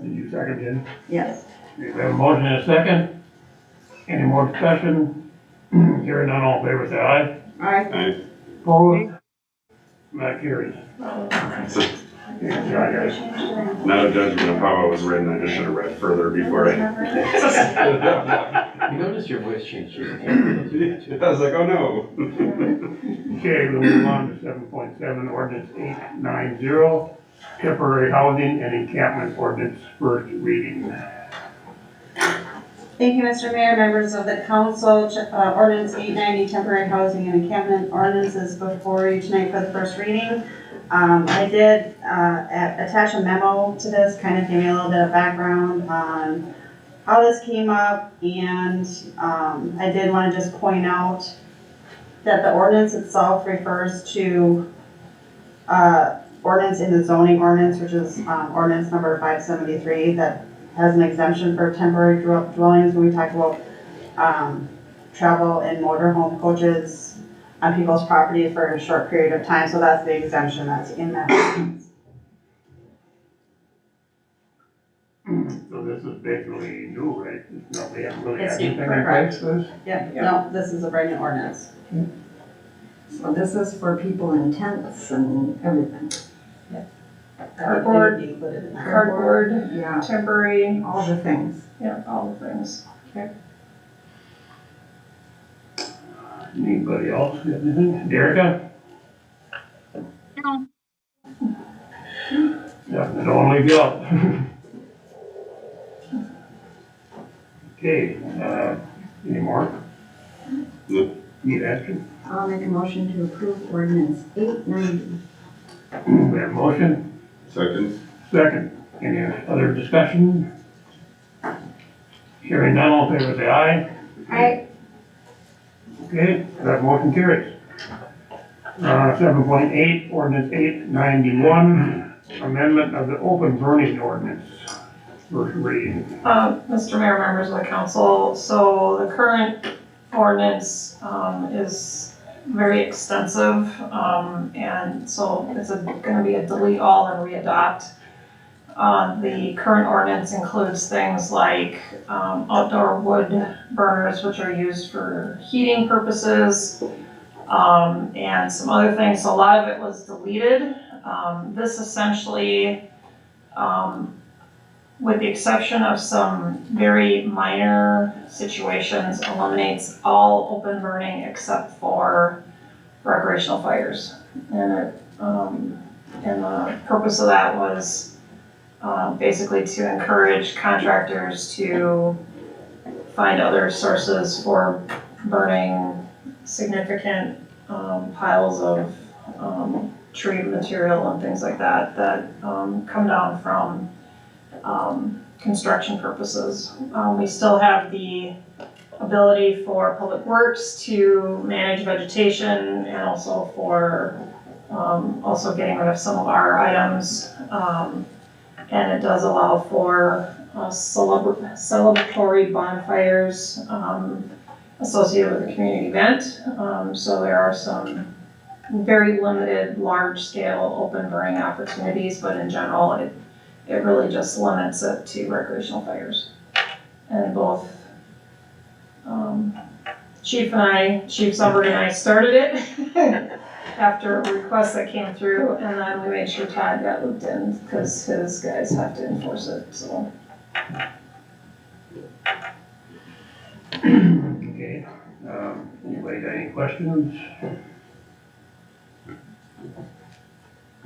[SPEAKER 1] Did you second it?
[SPEAKER 5] Yes.
[SPEAKER 1] Okay, we have a motion and a second. Any more discussion? Hearing none, all in favor, say aye.
[SPEAKER 5] Aye.
[SPEAKER 1] Opposed? That carries.
[SPEAKER 3] So,
[SPEAKER 1] Yeah, guys.
[SPEAKER 3] not a judgment of how it was written, I just should have read further before I.
[SPEAKER 6] You notice your voice changed.
[SPEAKER 3] I was like, oh no.
[SPEAKER 1] Okay, we'll move on to 7.7, ordinance 890, temporary housing and encampment ordinance, first reading.
[SPEAKER 8] Thank you, Mr. Mayor, members of the council. Ordinance 890, temporary housing and encampment ordinance is before you tonight for the first reading. I did attach a memo to this, kind of give me a little bit of background on how this came up, and I did want to just point out that the ordinance itself refers to ordinance in the zoning ordinance, which is ordinance number 573, that has an exemption for temporary dwellings when we talk about travel in motorhome coaches on people's property for a short period of time. So that's the exemption that's in that ordinance.
[SPEAKER 1] So this is basically new, right? No, we haven't really
[SPEAKER 8] It's
[SPEAKER 1] had
[SPEAKER 8] new,
[SPEAKER 1] anything in
[SPEAKER 8] correct.
[SPEAKER 1] place for this?
[SPEAKER 8] Yep, no, this is a brand new ordinance.
[SPEAKER 5] So this is for people in tents and everything.
[SPEAKER 2] Cardboard,
[SPEAKER 8] It would be included in that.
[SPEAKER 2] Cardboard,
[SPEAKER 5] Yeah,
[SPEAKER 2] temporary,
[SPEAKER 5] all the things.
[SPEAKER 2] yeah, all the things.
[SPEAKER 1] Anybody else have anything? Derica?
[SPEAKER 4] No.
[SPEAKER 1] Yeah, don't leave you out. Okay, any more?
[SPEAKER 3] No.
[SPEAKER 1] Need action?
[SPEAKER 5] I'll make a motion to approve ordinance 890.
[SPEAKER 1] We have a motion,
[SPEAKER 3] Second.
[SPEAKER 1] second. Any other discussion? Hearing none, all in favor say aye.
[SPEAKER 5] Aye.
[SPEAKER 1] Okay, that motion carries. 7.8, ordinance 891, amendment of the open burning ordinance. First reading.
[SPEAKER 2] Mr. Mayor, members of the council, so the current ordinance is very extensive, and so it's gonna be a delete all and re-adopt. The current ordinance includes things like outdoor wood burners, which are used for heating purposes, and some other things. So a lot of it was deleted. This essentially, with the exception of some very minor situations, eliminates all open burning except for recreational fires. And the purpose of that was basically to encourage contractors to find other sources for burning significant piles of tree material and things like that come down from construction purposes. We still have the ability for Public Works to manage vegetation and also for also getting rid of some of our items. And it does allow for celebratory bonfires associated with a community event. So there are some very limited, large-scale open burning opportunities, but in general, it really just limits it to recreational fires. And both Chief Summers and I started it after a request that came through, and then we made sure Todd got looped in because his guys have to enforce it, so.
[SPEAKER 1] Okay, anybody got any questions?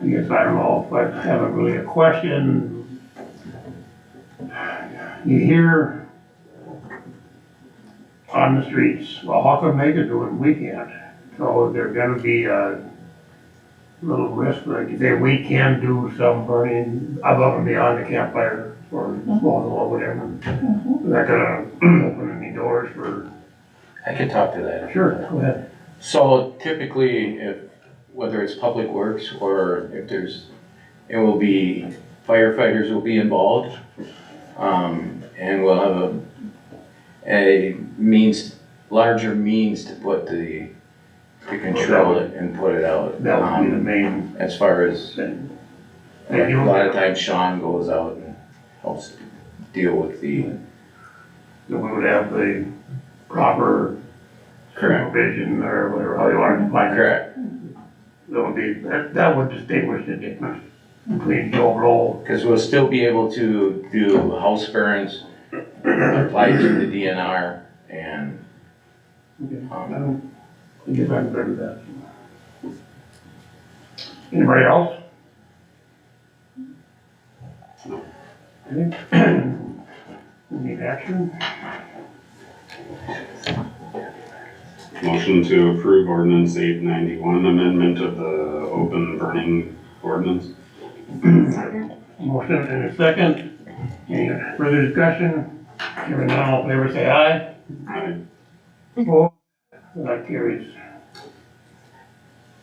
[SPEAKER 1] I guess I don't know if I have really a question. You hear on the streets, well, how come they could do it and we can't? So there's gonna be a little risk, like, say, we can do some burning above and beyond the campfire or small or whatever. Is that gonna open any doors for?
[SPEAKER 12] I can talk to that.
[SPEAKER 1] Sure, go ahead.
[SPEAKER 12] So typically, whether it's public works or if it will be, firefighters will be involved. And we'll have a larger means to put to control it and put it out.
[SPEAKER 1] That would be the main.
[SPEAKER 12] As far as, a lot of times Sean goes out and helps deal with
[SPEAKER 1] So we would have the proper supervision or whatever, how you want to define it.
[SPEAKER 12] Correct.
[SPEAKER 1] That would distinguish the difference between Joe Blow.
[SPEAKER 12] Because we'll still be able to do house burns, apply to the DNR, and
[SPEAKER 1] I guess I'm good with that. Anybody else? Okay. We need action.
[SPEAKER 3] Motion to approve ordinance 891, amendment of the open burning ordinance.
[SPEAKER 1] Motion and a second. Any further discussion? Hearing none, all in favor say aye.
[SPEAKER 3] Aye.
[SPEAKER 1] Opposed? That carries.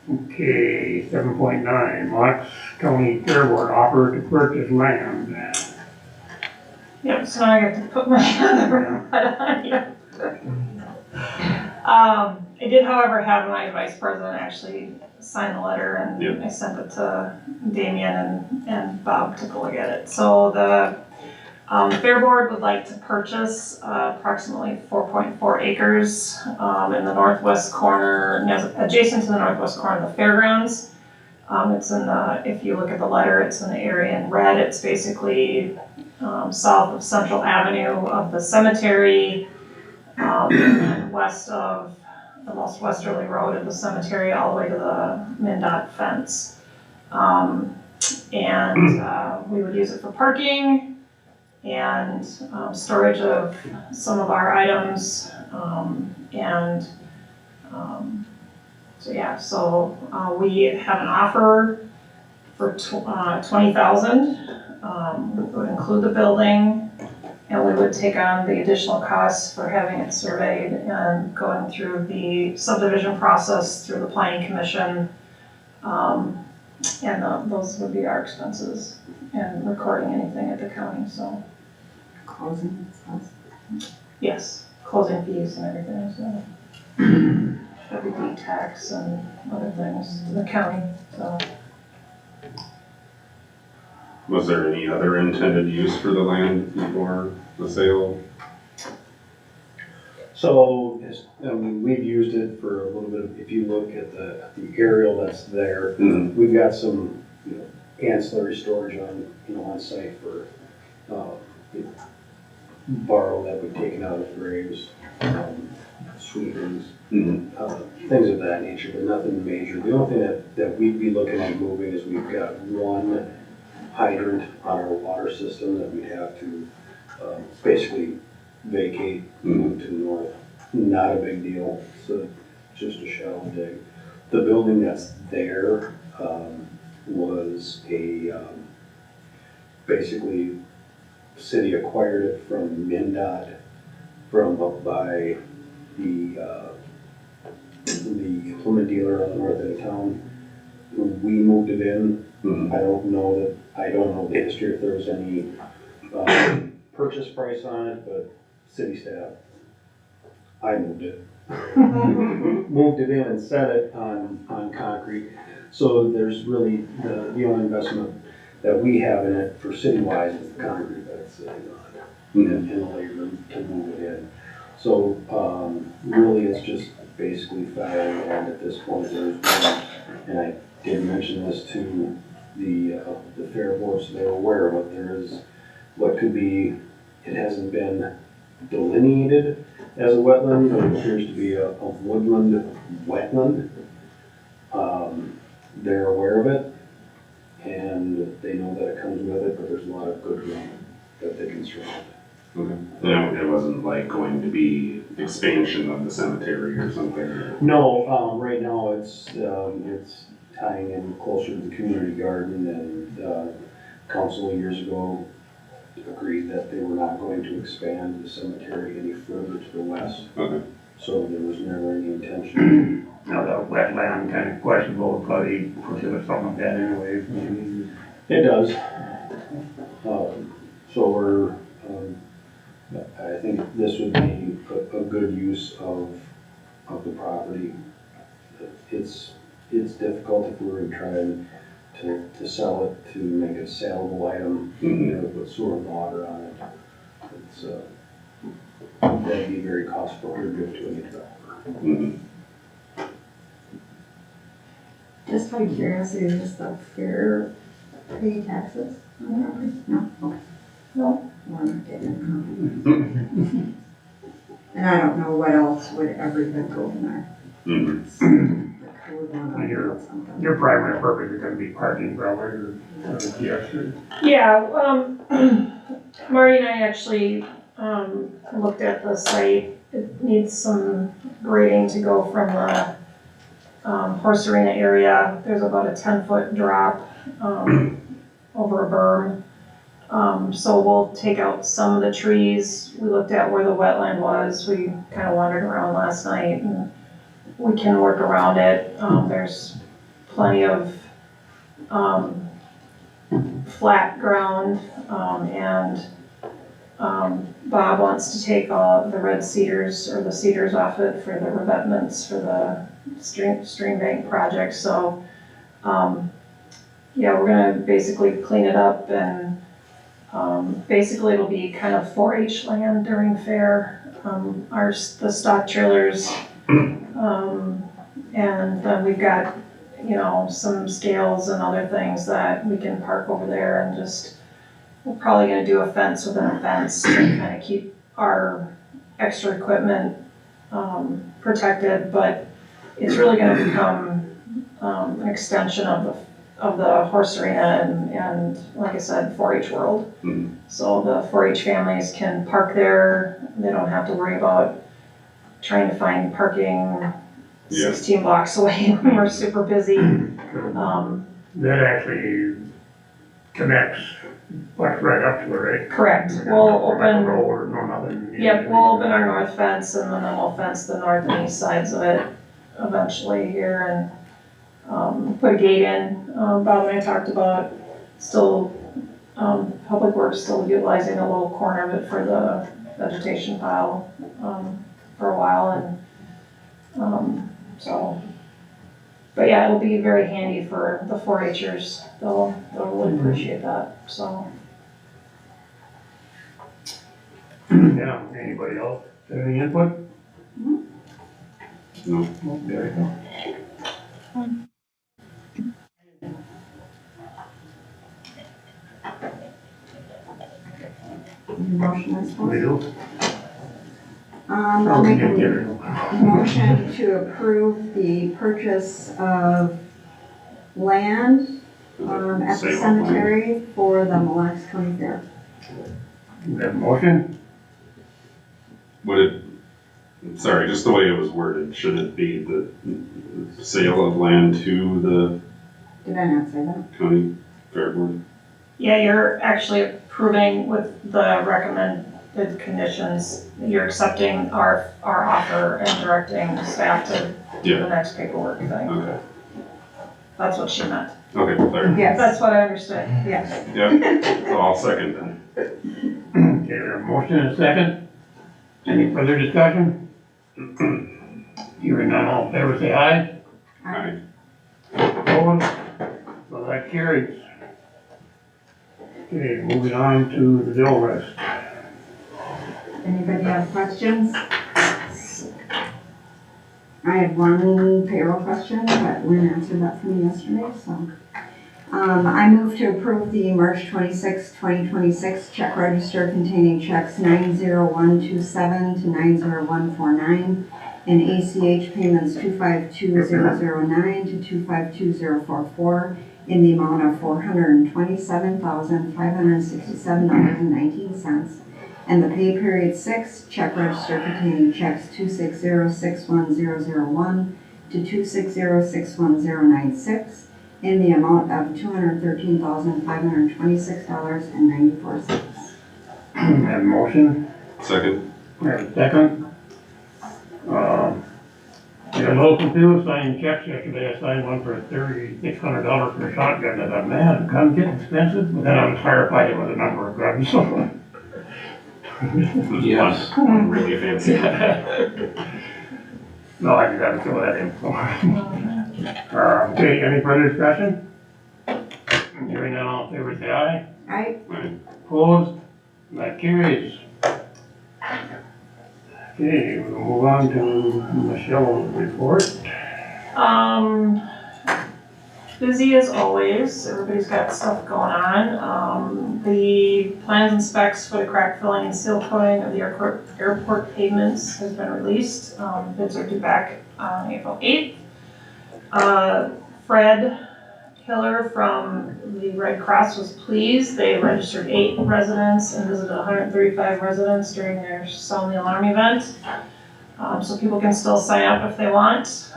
[SPEAKER 1] Okay, 7.9, Knox County Fair Board offer to purchase land.
[SPEAKER 2] Yep, so now I get to put my other hat on here. I did, however, have my vice president actually sign the letter, and
[SPEAKER 3] Yep.
[SPEAKER 2] I sent it to Damien and Bob to go look at it. So the Fair Board would like to purchase approximately 4.4 acres in the northwest corner, adjacent to the northwest corner of the fairgrounds. It's in the, if you look at the letter, it's in the area in red. It's basically south of Central Avenue of the cemetery, and west of the most westerly road of the cemetery, all the way to the MnDOT fence. We would use it for parking and storage of some of our items, we have an offer for $20,000. It would include the building, and we would take on the additional costs for having it surveyed and going through the subdivision process through the planning commission. Those would be our expenses and recording anything at the county, so.
[SPEAKER 5] Closing expenses.
[SPEAKER 2] Yes, closing fees and everything, so. WD tax and other things to the county, so.
[SPEAKER 3] Was there any other intended use for the land before the sale?
[SPEAKER 11] So, we've used it for a little bit, if you look at the aerial that's there, we've got some, ancillary storage on site for, borrow that we've taken out of graves, sweepings, things of that nature, but nothing major. The only thing that we'd be looking at moving is we've got one hydrant on our water system that we'd have to basically vacate, move to the north. Not a big deal, so just a shallow dig. The building that's there was basically city acquired it from MnDOT from up by the implement dealer on the north end of town. We moved it in. I don't know the history, if there was any purchase price on it, but city staff, I moved it, moved it in and set it on concrete. So there's really, the only investment that we have in it for city-wise is the concrete that's sitting on it. And the labor to move it in. So, really it's just basically fallow land at this point. There's one, and I did mention this to the fair board, so they're aware of it. There is what could be, it hasn't been delineated as a wetland, but it appears to be a woodland wetland. They're aware of it, and they know that it comes with it, but there's a lot of good room that they can surround it.
[SPEAKER 3] Okay. Yeah, it wasn't like going to be expansion of the cemetery or something?
[SPEAKER 11] No, right now it's tying in closer to the community garden, and council years ago agreed that they were not going to expand the cemetery any further to the west.
[SPEAKER 3] Okay.
[SPEAKER 11] So there was never any intention.
[SPEAKER 1] Now, the wetland kind of questionable, probably prohibit something like that anyway. Maybe.
[SPEAKER 11] It does. So we're, I think this would be a good use of the property. It's difficult if we were trying to sell it, to make it a saleable item, you know, with sewer and water on it. It's, that'd be very cost prohibitive to any developer.
[SPEAKER 5] Just out of curiosity, is this the fair pay taxes on the property? No, okay.
[SPEAKER 2] No.
[SPEAKER 5] Well, I'm getting and I don't know what else would ever even go in there. The code one, I know something.
[SPEAKER 1] Your primary purpose is gonna be parking, probably, or yes, or.
[SPEAKER 2] Yeah, Marty and I actually, looked at the site. It needs some grading to go from the, horse arena area. There's about a 10-foot drop, over a berm. So we'll take out some of the trees. We looked at where the wetland was. We kind of wandered around last night, and we can work around it. There's plenty of, flat ground, and Bob wants to take all of the red cedars or the cedars off it for the revetments for the stream bank project. So, yeah, we're gonna basically clean it up, and basically it'll be kind of 4-H land during fair. The stock trailers, and then we've got, you know, some scales and other things that we can park over there, and just, we're probably gonna do a fence within a fence to kind of keep our extra equipment protected, but it's really gonna become an extension of the horse arena and like I said, 4-H world. So the 4-H families can park there. They don't have to worry about trying to find parking 16 blocks away when we're super busy.
[SPEAKER 1] That actually connects, like, right up to it, right?
[SPEAKER 2] Correct. We'll open.
[SPEAKER 1] Or no, nothing.
[SPEAKER 2] Yep, we'll open our north fence, and then we'll fence the north and east sides of it eventually here, and put a gate in. Bob and I talked about still, Public Works still utilizing a little corner of it for the vegetation pile for a while, and so. But yeah, it'll be very handy for the 4-H'ers. They'll really appreciate that. So.
[SPEAKER 1] Yeah. Anybody else have any input?
[SPEAKER 3] No.
[SPEAKER 1] Oh, there you go.
[SPEAKER 5] Motion, I suppose.
[SPEAKER 1] We do.
[SPEAKER 5] I'll make a motion to approve the purchase of land at the cemetery for the Mille Lacs County Fair.
[SPEAKER 1] We have a motion?
[SPEAKER 3] Would it, sorry, just the way it was worded, should it be the sale of land to the
[SPEAKER 5] Did I not say that?
[SPEAKER 3] county fair board?
[SPEAKER 2] Yeah, you're actually approving with the recommended conditions. You're accepting our offer and directing staff to do the next paperwork thing.
[SPEAKER 3] Okay.
[SPEAKER 2] That's what she meant.
[SPEAKER 3] Okay, clear.
[SPEAKER 5] Yes.
[SPEAKER 2] That's what I understood.
[SPEAKER 5] Yes.
[SPEAKER 3] Yeah, so I'll second then.
[SPEAKER 1] Okay, we have a motion and a second. Any further discussion? Hearing none, all in favor, say aye.
[SPEAKER 3] Aye.
[SPEAKER 1] Opposed? So that carries. Okay, moving on to the bill list.
[SPEAKER 5] Anybody have questions? I had one payroll question, but Lynn answered that for me yesterday, so. I move to approve the March 26, 2026 check register containing checks 90127 to 90149 and ACH payments 252009 to 252044 in the amount of $427,567.19. And the pay period 6 check register containing checks 260-61001 to 260-61096 in the amount of $213,526.94.
[SPEAKER 1] Have a motion?
[SPEAKER 3] Second.
[SPEAKER 1] Have a second? Got a little confused signing checks yesterday. I signed one for $3,600 for a shotgun. I thought, man, guns get expensive. But then I was clarified it was a number of guns, so.
[SPEAKER 12] Yes.
[SPEAKER 3] One really fancy.
[SPEAKER 1] No, I just had to fill that in. Okay, any further discussion? Hearing none, all in favor, say aye.
[SPEAKER 5] Aye.
[SPEAKER 1] Opposed? That carries. Okay, we'll move on to Michelle's report.
[SPEAKER 2] Busy as always, everybody's got stuff going on. The plans and specs for the crack filling and seal coating of the airport pavements has been released. Bids are due back on April 8th. Fred Hiller from the Red Cross was pleased. They registered 8 residents and visited 135 residents during their Sound the Alarm event. So people can still sign up if they want.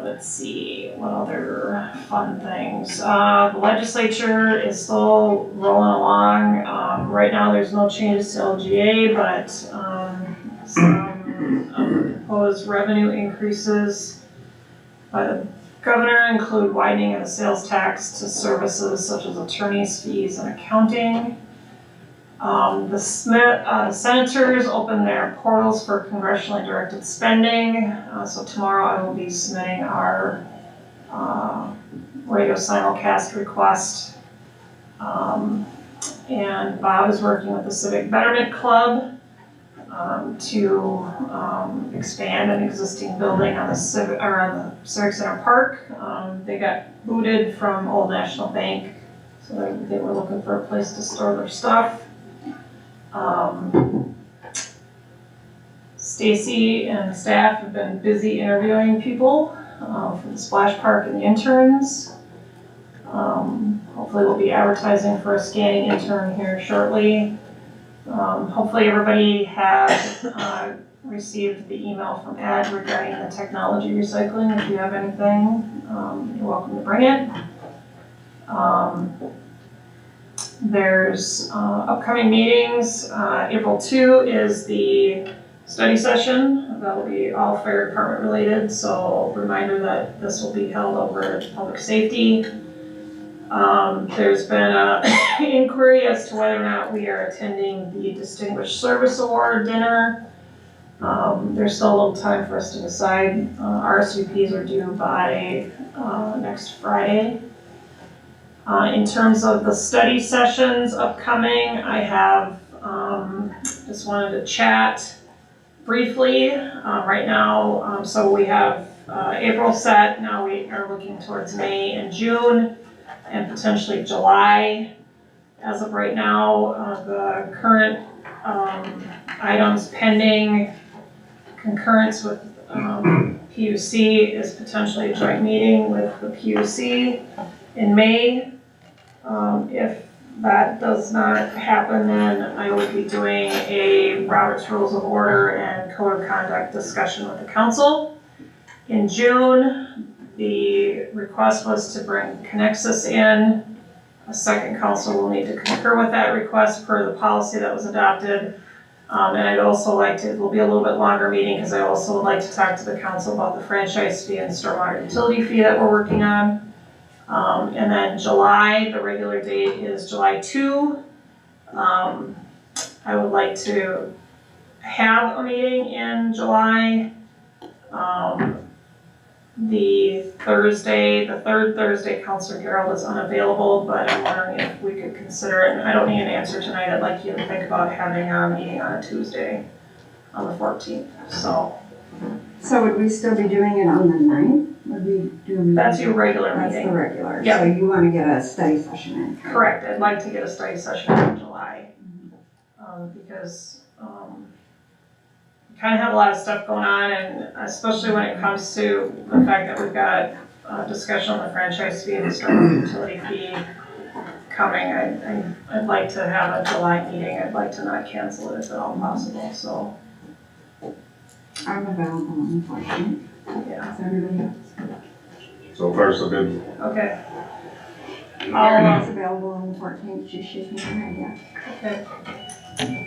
[SPEAKER 2] Let's see, what other fun things? The legislature is still rolling along. Right now there's no changes to LGA, but some proposed revenue increases by the governor include widening of the sales tax to services such as attorneys' fees and accounting. The senators opened their portals for congressionally directed spending. So tomorrow I will be submitting our radio simulcast request. And Bob is working with the Civic Betterment Club to expand an existing building on the Civic Center Park. They got booted from Old National Bank, so they were looking for a place to store their stuff. Stacy and staff have been busy interviewing people for the splash park and the interns. Hopefully we'll be advertising for a scanning intern here shortly. Hopefully everybody has received the email from Ed regarding the technology recycling. If you have anything, you're welcome to bring it. There's upcoming meetings. April 2 is the study session. That will be all fire department related, so reminder that this will be held over at public safety. There's been an inquiry as to whether or not we are attending the Distinguished Service Award dinner. There's still a little time for us to decide. RSVPs are due by next Friday. In terms of the study sessions upcoming, I have just wanted to chat briefly right now. So we have April set, now we are looking towards May and June and potentially July. As of right now, the current items pending concurrence with PUC is potentially a joint meeting with the PUC in May. If that does not happen, then I will be doing a Robert's Rules of Order and Code of Conduct discussion with the council. In June, the request was to bring Connexus in. A second council will need to concur with that request per the policy that was adopted. And I'd also like to, it will be a little bit longer meeting because I also would like to talk to the council about the franchise fee and stormwater utility fee that we're working on. And then July, the regular date is July 2. I would like to have a meeting in July. The third Thursday, Counselor Gerald is unavailable, but I'm wondering if we could consider it, and I don't need an answer tonight, I'd like you to think about having a meeting on a Tuesday, on the 14th, so.
[SPEAKER 5] So would we still be doing it on the 9th? Would we do?
[SPEAKER 2] That's your regular
[SPEAKER 5] That's the
[SPEAKER 2] meeting.
[SPEAKER 5] regular,
[SPEAKER 2] Yeah.
[SPEAKER 5] so you wanna get a study session in?
[SPEAKER 2] Correct, I'd like to get a study session in July, because, we kind of have a lot of stuff going on, and especially when it comes to the fact that we've got a discussion on the franchise fee and the storm utility fee coming, I'd like to have a July meeting, I'd like to not cancel it if at all possible, so,
[SPEAKER 5] I'm available on the 14th.
[SPEAKER 2] yeah,
[SPEAKER 5] Is everybody else?
[SPEAKER 3] So far, so good.
[SPEAKER 2] okay.
[SPEAKER 5] Everyone's available on the 14th, she's shaking her head,
[SPEAKER 2] Okay.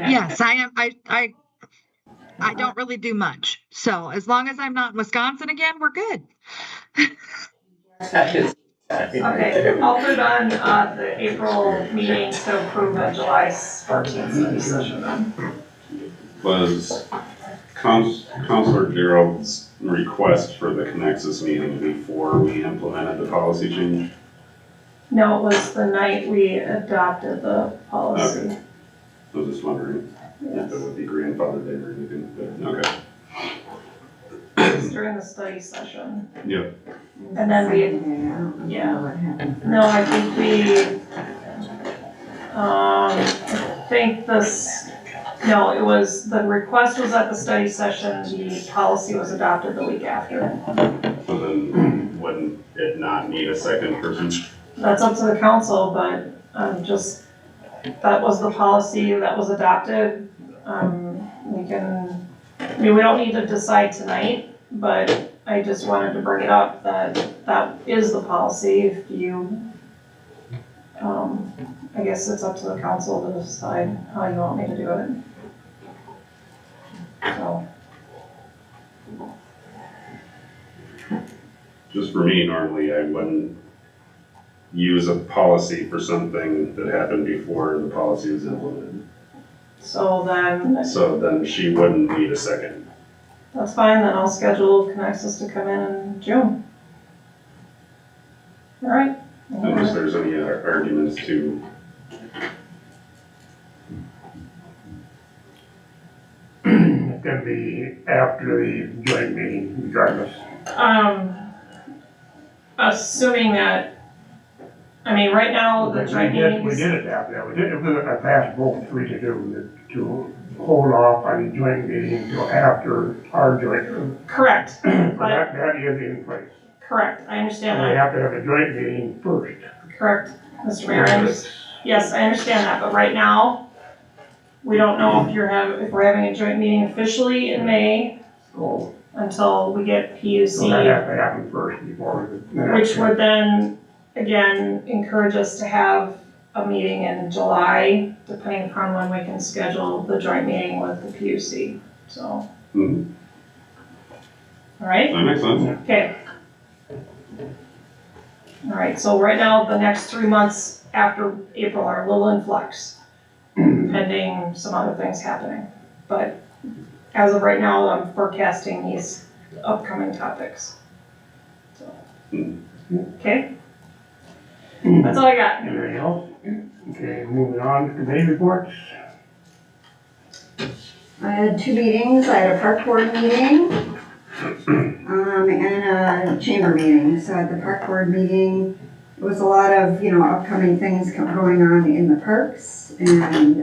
[SPEAKER 4] Yes, I am. I don't really do much. So as long as I'm not in Wisconsin again, we're good.
[SPEAKER 2] Okay, I'll put on, the April meeting to approve a July 14th study session then.
[SPEAKER 3] Was Counselor Gerald's request for the Connexus meeting before we implemented the policy change?
[SPEAKER 2] No, it was the night we adopted the policy.
[SPEAKER 3] I was just wondering if it would be grandfathered in or anything, but, okay.
[SPEAKER 2] It was during the study session.
[SPEAKER 3] Yep.
[SPEAKER 5] yeah.
[SPEAKER 2] And then we-
[SPEAKER 5] Saturday, I don't remember
[SPEAKER 2] yeah.
[SPEAKER 5] what happened.
[SPEAKER 2] No, I think I think no, it was, the request was at the study session, the policy was adopted the week after.
[SPEAKER 3] So then, wouldn't it not need a second person?
[SPEAKER 2] That's up to the council, but, that was the policy that was adopted. We don't need to decide tonight, but I just wanted to bring it up that is the policy. If you, I guess it's up to the council to decide how you want me to do it. So,
[SPEAKER 3] Just for me, normally I wouldn't use a policy for something that happened before the policy was implemented.
[SPEAKER 2] so then,
[SPEAKER 3] She wouldn't need a second.
[SPEAKER 2] that's fine, then I'll schedule Connexus to come in June. All right?
[SPEAKER 3] Unless there's any arguments to.
[SPEAKER 1] It's gonna be after the joint meeting regardless.
[SPEAKER 2] Assuming that, right now, the joint meeting
[SPEAKER 1] We
[SPEAKER 2] is.
[SPEAKER 1] did it after that, I passed both three to hold off on the joint meeting until after our joint.
[SPEAKER 2] Correct,
[SPEAKER 1] So that is in place.
[SPEAKER 2] correct, I understand
[SPEAKER 1] And we
[SPEAKER 2] that,
[SPEAKER 1] have to have a joint meeting first.
[SPEAKER 2] correct, Mr. Mayor, yes, I understand that, but right now, we don't know if we're having a joint meeting officially in May
[SPEAKER 1] So
[SPEAKER 2] until we get
[SPEAKER 1] that
[SPEAKER 2] PUC,
[SPEAKER 1] has to happen first before.
[SPEAKER 2] which would then, again, encourage us to have a meeting in July, depending upon when we can schedule the joint meeting with the PUC, so.
[SPEAKER 3] Mhm.
[SPEAKER 2] All right?
[SPEAKER 3] That makes sense.
[SPEAKER 2] Okay. All right, so right now, the next 3 months after April are a little in flux, pending some other things happening. But as of right now, I'm forecasting these upcoming topics. So, okay? That's all I got.
[SPEAKER 1] Anything else? Okay, moving on to committee reports.
[SPEAKER 5] I had 2 meetings, I had a park board meeting, and a chamber meeting. So at the park board meeting, it was a lot of, upcoming things going on in the parks and,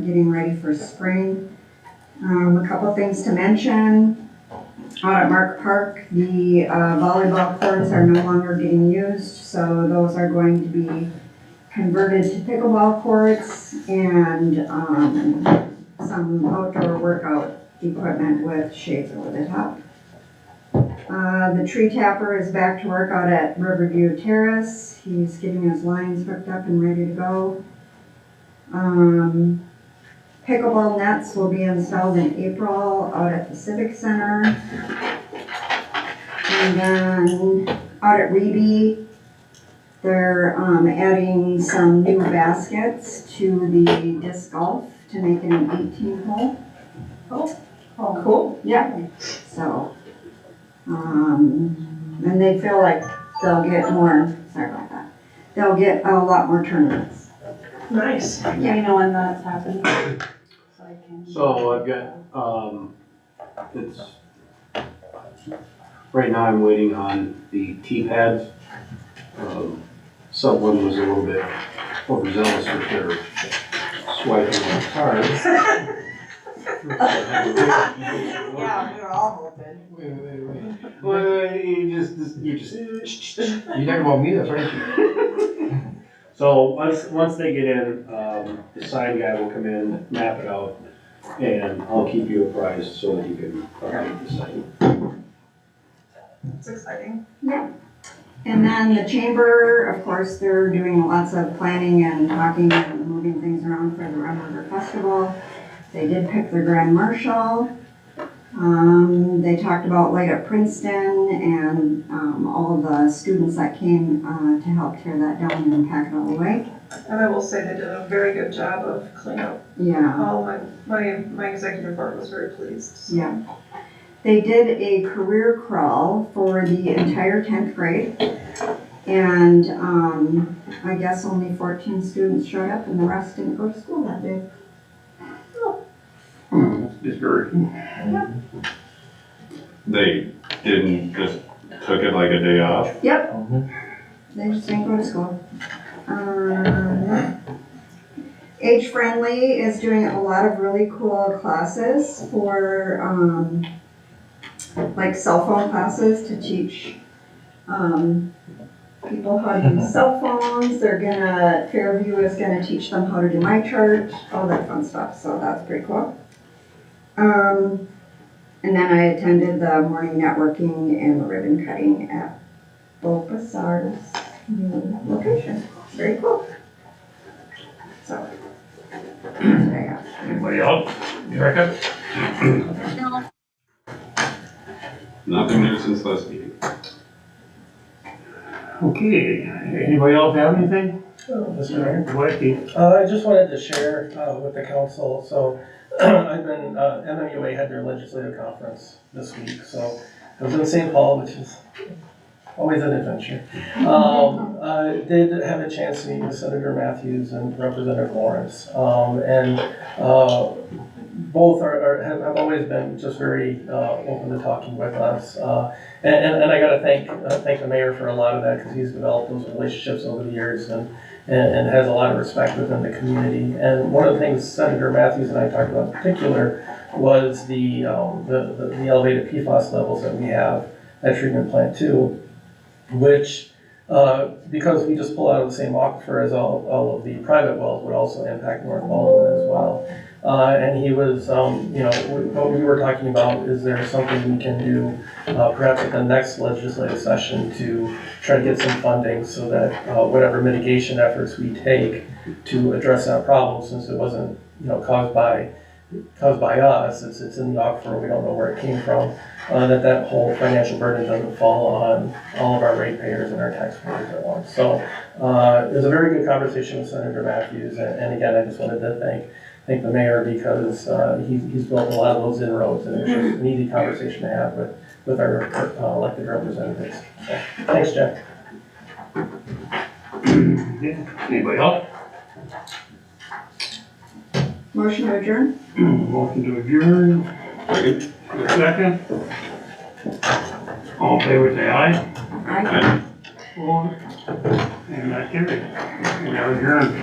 [SPEAKER 5] getting ready for spring. A couple things to mention. Out at Mark Park, the, volleyball courts are no longer getting used, so those are going to be converted to pickleball courts and, some outdoor workout equipment with shades over the top. The tree tapper is back to work out at Riverview Terrace. He's getting his lines hooked up and ready to go. Pickleball nets will be installed in April out at the Civic Center. And then out at Reby, they're adding some new baskets to the disc golf to make it an 18-hole.
[SPEAKER 2] Oh, cool.
[SPEAKER 5] Yeah, so, and they feel like they'll get more, sorry about that, they'll get a lot more tournaments.
[SPEAKER 2] Nice.
[SPEAKER 8] Do you know when that's happening? So I can.
[SPEAKER 11] So I've got, it's, right now I'm waiting on the T-pads. Someone was a little bit overzealous with their swiping on cards.
[SPEAKER 8] Yeah, we were all hoping.
[SPEAKER 6] Wait.
[SPEAKER 11] Well, you just.
[SPEAKER 6] You talking about me, that's right.
[SPEAKER 11] So once they get in, the sign guy will come in, map it out, and I'll keep you apprised so that you can update the sign.
[SPEAKER 2] It's exciting.
[SPEAKER 5] And then the chamber, of course, they're doing lots of planning and talking and moving things around for the Rum River Festival. They did pick their grand marshal. They talked about Light Up Princeton and all the students that came to help tear that down and pack it all away.
[SPEAKER 2] And I will say they did a very good job of cleanup.
[SPEAKER 5] Yeah.
[SPEAKER 2] All my executive board was very pleased. So.
[SPEAKER 5] Yeah. They did a career crawl for the entire 10th grade. And I guess only 14 students showed up and the rest didn't go to school that day.
[SPEAKER 1] Discouraging.
[SPEAKER 3] They didn't, just took it like a day off?
[SPEAKER 5] Yep. They just didn't go to school. Age Friendly is doing a lot of really cool classes for like cell phone classes to teach people how to use cell phones. They're gonna, Fairview is gonna teach them how to do My Chart, all that fun stuff, so that's pretty cool. And then I attended the morning networking and the ribbon cutting at Beaubasar's new location. Very cool. So, that's what I got.
[SPEAKER 1] Anybody else? Erica?
[SPEAKER 3] Nothing new since last meeting.
[SPEAKER 1] Okay, anybody else have anything? Mr. Whitey?
[SPEAKER 13] I just wanted to share with the council, so I've been, MMUA had their legislative conference this week, so I was in St. Paul, which is always an adventure. I did have a chance to meet with Senator Matthews and Representative Lawrence, and both have always been just very open to talking with us. And I gotta thank the mayor for a lot of that, because he's developed those relationships over the years and has a lot of respect within the community. And one of the things Senator Matthews and I talked about in particular was the elevated PFAS levels that we have at Treatment Plant 2, which, because we just pull out of the same aquifer as all of the private wells, would also impact North Baldwin as well. And he was, what we were talking about, is there something we can do perhaps at the next legislative session to try to get some funding so that whatever mitigation efforts we take to address that problem, since it wasn't caused by us, it's in the aquifer, we don't know where it came from, that whole financial burden doesn't fall on all of our ratepayers and our taxpayers at once. So it was a very good conversation with Senator Matthews, and again, I just wanted to thank the mayor, because he's built a lot of those inroads, and it's just an easy conversation to have with our elected representatives. So, thanks, Jack.
[SPEAKER 1] Anybody else?
[SPEAKER 5] Motion to adjourn?
[SPEAKER 1] Motion to adjourn. Second. All in favor, say aye.
[SPEAKER 5] Aye.
[SPEAKER 1] Opposed? And that carries. We are adjourned.